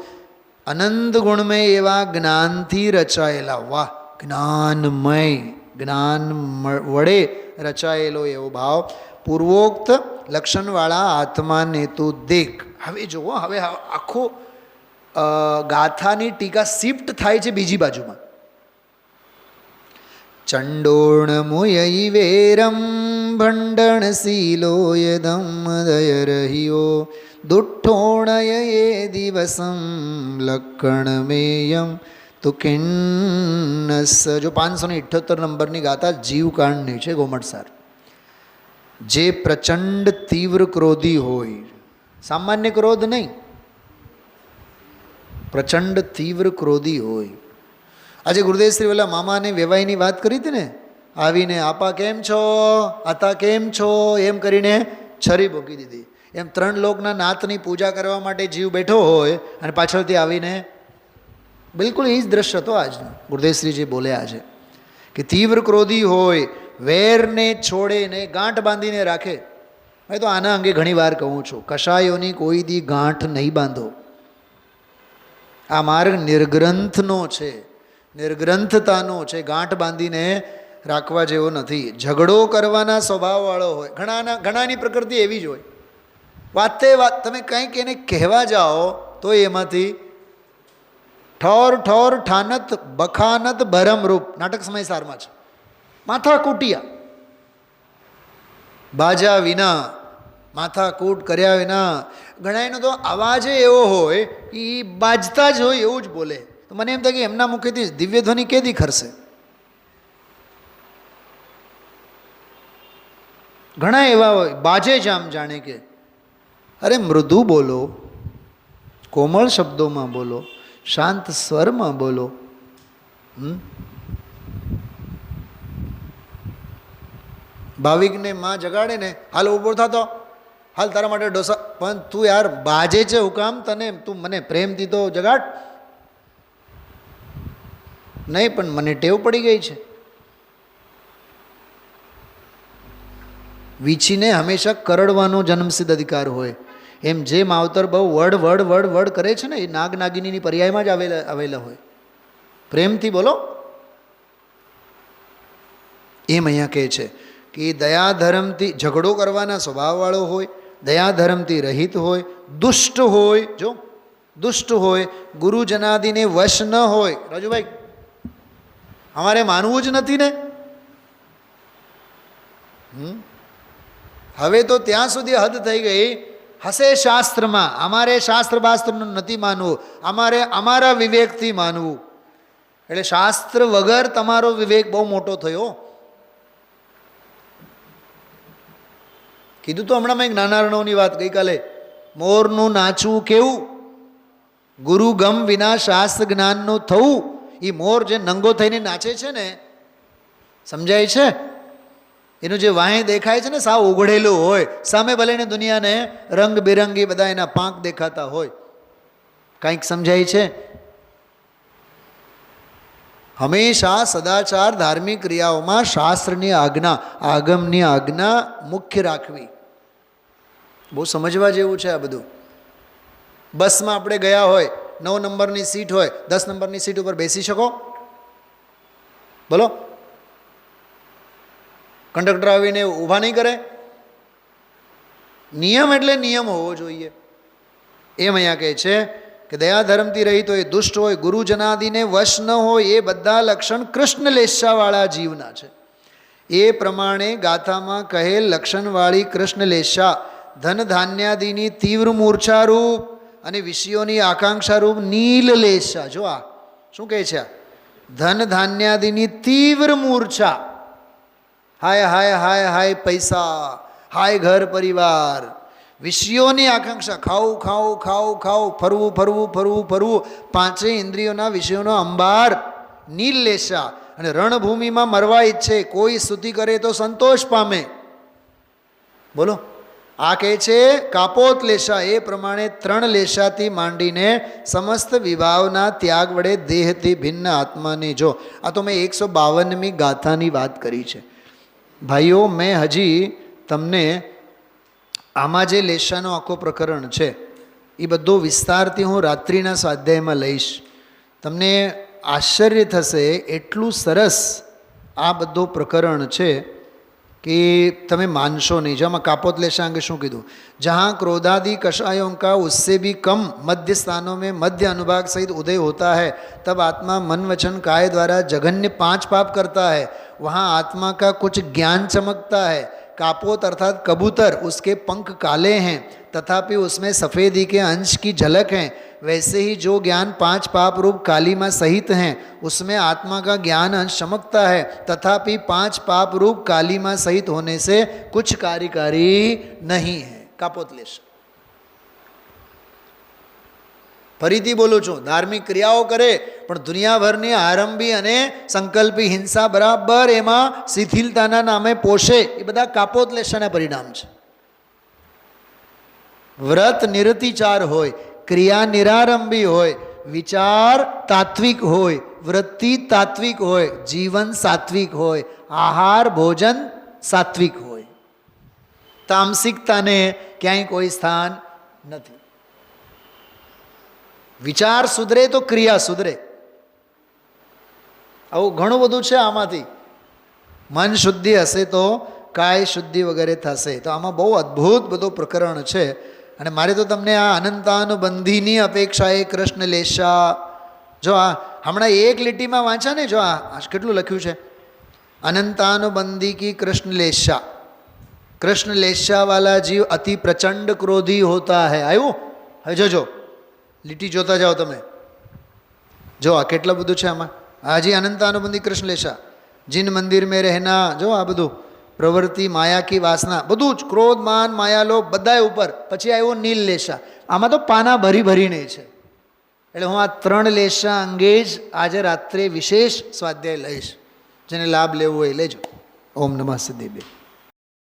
અનંત ગુણમય એવા જ્ઞાનથી રચાયેલા. વાહ! જ્ઞાનમય, જ્ઞાન વડે રચાયેલો એવો ભાવ પૂર્વોક્ત લક્ષણવાળા આત્માને તું દેખ. હવે જુઓ, હવે આખો ગાથાની ટીકા શિફ્ટ થાય છે બીજી બાજુમાં. ચંડોળમુયૈવેરમ ભંડણશીલોયદમદય રહ્યો દુઠ્ઠોણયયે દિવસમ લક્કણમેયમ તો કિન્નસ. જો 578 નંબરની ગાથા જીવકાંડની છે ગોમટસાર. જે પ્રચંડ તીવ્ર ક્રોધી હોય, સામાન્ય ક્રોધ નહીં, પ્રચંડ તીવ્ર ક્રોધી હોય. આજે ગુરુદેવ શ્રી ઓલા મામાને વેવાઈની વાત કરી હતી ને, આવીને આપા કેમ છો, આતા કેમ છો એમ કરીને છરી મૂકી દીધી. એમ 3 લોકના નાથની પૂજા કરવા માટે જીવ બેઠો હોય અને પાછળથી આવીને, બિલકુલ એ જ દ્રશ્ય હતો આજનું. ગુરુદેવશ્રીજી બોલ્યા છે કે તીવ્ર ક્રોધી હોય, વેરને છોડે ને ગાંઠ બાંધીને રાખે. મેં તો આના અંગે ઘણી વાર કહું છું, કશાયોની કોઈ દી ગાંઠ નહીં બાંધો. આ માર્ગ નિર્ગ્રંથનો છે, નિર્ગ્રંથતાનો છે. ગાંઠ બાંધીને રાખવા જેવો નથી. ઝઘડો કરવાના સ્વભાવવાળો હોય, ઘણાની પ્રકૃતિ એવી જ હોય. વાતે વાત તમે કંઈક એને કહેવા જાઓ તો એમાંથી ઠોર ઠોર ઠાનત બખાનત ભરમરૂપ નાટક સમયસારમાં છે. માથા કૂટિયા, બાજા વિના, માથા કૂટ કર્યા વિના. ઘણાનો તો અવાજ એવો હોય એ બાજતા જ હોય એવું જ બોલે. તો મને એમ થાય કે એમના મુખેથી દિવ્ય ધ્વનિ કેદી ખરશે? ઘણા એવા હોય બાજે જ આમ જાણે કે. અરે મૃદુ બોલો, કોમળ શબ્દોમાં બોલો, શાંત સ્વરમાં બોલો. ભાવિકને માં જગાડે ને, હાલ ઊભો થતો, હાલ તારા માટે ડોસા. પણ તું યાર બાજે છે હું કામ? તને તું મને પ્રેમથી તો જગાડ. નહીં, પણ મને ટેવ પડી ગઈ છે. વીછીને હંમેશા કરડવાનો જન્મસિદ્ધ અધિકાર હોય. એમ જે માવતર બહુ વડ વડ વડ વડ કરે છે ને, એ નાગ નાગિનીની પર્યાયમાં જ આવેલા હોય. પ્રેમથી બોલો. એમ અહીંયા કહે છે કે દયા ધર્મથી ઝઘડો કરવાના સ્વભાવવાળો હોય, દયા ધર્મથી રહિત હોય, દુષ્ટ હોય. જો દુષ્ટ હોય, ગુરુજનાદિને વશ ન હોય. રાજુભાઈ, અમારે માનવું જ નથી ને. હવે તો ત્યાં સુધી હદ થઈ ગઈ, હશે શાસ્ત્રમાં, અમારે શાસ્ત્ર બાસ્ત્રનું નથી માનવું, અમારે અમારા વિવેકથી માનવું. એટલે શાસ્ત્ર વગર તમારો વિવેક બહુ મોટો થયો. કીધું તો હમણાં મેં એક નાના રણવની વાત ગઈકાલે. મોરનું નાચવું કેવું, ગુરુ ગમ વિના શાસ્ત્ર જ્ઞાનનું થવું. એ મોર જે નંગો થઈને નાચે છે ને, સમજાય છે? એનું જે વાંહે દેખાય છે ને સાવ ઉઘડેલું હોય, સામે ભલે ને દુનિયાને રંગબેરંગી બધા એના પાંખ દેખાતા હોય. કંઈક સમજાય છે? હંમેશા સદાચાર ધાર્મિક ક્રિયાઓમાં શાસ્ત્રની આજ્ઞા, આગમની આજ્ઞા મુખ્ય રાખવી. બહુ સમજવા જેવું છે આ બધું. બસમાં આપણે ગયા હોય, 9 નંબરની સીટ હોય, 10 નંબરની સીટ ઉપર બેસી શકો? બોલો. કંડક્ટર આવીને ઊભા નહીં કરે? નિયમ એટલે નિયમ હોવો જોઈએ. એમ અહીંયા કહે છે કે દયા ધર્મથી રહિત હોય, દુષ્ટ હોય, ગુરુજનાદિને વશ ન હોય, એ બધા લક્ષણ કૃષ્ણ લેશાવાળા જીવના છે. એ પ્રમાણે ગાથામાં કહેલ લક્ષણવાળી કૃષ્ણ લેશા ધન ધાન્યાદિની તીવ્ર મૂર્છારૂપ અને વિષયોની આકાંક્ષારૂપ નીલ લેશા. જો આ શું કહે છે? ધન ધાન્યાદિની તીવ્ર મૂર્છા. હાય હાય હાય હાય પૈસા, હાય ઘર પરિવાર, વિષયોની આકાંક્ષા, ખાવું ખાવું ખાવું ખાવું, ફરવું ફરવું ફરવું ફરવું, પાંચેય ઇન્દ્રિયોના વિષયોનો અંબાર, નીલ લેશા. અને રણભૂમિમાં મરવા ઈચ્છે, કોઈ સ્તુતિ કરે તો સંતોષ પામે. બોલો. આ કહે છે કાપોત લેશા. એ પ્રમાણે 3 લેશાથી માંડીને સમસ્ત વિભાવના ત્યાગ વડે દેહથી ભિન્ન આત્માની. જો આ તો મેં 152મી ગાથાની વાત કરી છે. ભાઈઓ, મેં હજી તમને આમાં જે લેશાનો આખો પ્રકરણ છે એ બધો વિસ્તારથી હું રાત્રિના સ્વાધ્યાયમાં લઈશ. તમને આશ્ચર્ય થશે, એટલું સરસ આ બધો પ્રકરણ છે कि तमे मानशो नहीं. जो आम कापोत लेशा अंगे शू कीधु? जहाँ क्रोधादि कषायों का उससे भी कम मध्य स्थानों में मध्य अनुभाग सहित उदय होता है, तब आत्मा मन वचन काय द्वारा जघन्य 5 पाप करता है. वहाँ आत्मा का कुछ ज्ञान चमकता है. कापोत अर्थात कबूतर, उसके पंख काले हैं तथापि उसमें सफ़ेदी के अंश की झलक है. वैसे ही जो ज्ञान 5 पाप रूप कालीमा सहित हैं, उसमें आत्मा का ज्ञान अंश चमकता है, तथापि 5 पाप रूप कालीमा सहित होने से कुछ कार्यकारी नहीं है. कापोतलेश. ફરીથી બોલું છું, ધાર્મિક ક્રિયાઓ કરે પણ દુનિયાભરની આરંભી અને સંકલ્પી હિંસા બરાબર એમાં શિથિલતાના નામે પોષે, એ બધા કાપોતલેશાના પરિણામ છે. વ્રત નિરતિચાર હોય, ક્રિયા નિરારંભી હોય, વિચાર તાત્વિક હોય, વૃત્તિ તાત્વિક હોય, જીવન સાત્વિક હોય, આહાર ભોજન સાત્વિક હોય. તામસિકતાને ક્યાંય કોઈ સ્થાન નથી. વિચાર સુધરે તો ક્રિયા સુધરે. આવું ઘણું બધું છે આમાંથી. મન શુદ્ધિ હશે તો કાય શુદ્ધિ વગેરે થશે. તો આમાં બહુ અદ્ભુત બધો પ્રકરણ છે. અને મારે તો તમને આ અનંતાનુબંધીની અપેક્ષાએ કૃષ્ણ લેશા, જો આ હમણાં એક લીટીમાં વાંચા ને, જો આ કેટલું લખ્યું છે, અનંતાનુબંધી કી કૃષ્ણ લેશા. કૃષ્ણ લેશા વાલા જીવ અતિ પ્રચંડ ક્રોધી હોતા હૈ. આવ્યું? હવે જોજો, લીટી જોતા જાઓ તમે. જો આ કેટલું બધું છે આમાં. હાજી અનંતાનુબંધી કૃષ્ણ લેશા, જીન મંદિર મેં રહેના, જો આ બધું પ્રવૃત્તિ માયા કી વાસના, બધું જ ક્રોધ માન માયા લોભ બધાય ઉપર. પછી આવ્યો નીલ લેશા. આમાં તો પાના ભરી ભરીને છે. એટલે હું આ 3 લેશા અંગે જ આજે રાત્રે વિશેષ સ્વાધ્યાય લઈશ. જેને લાભ લેવો હોય લેજો. ઓમ નમઃ સિદ્ધિભ્ય.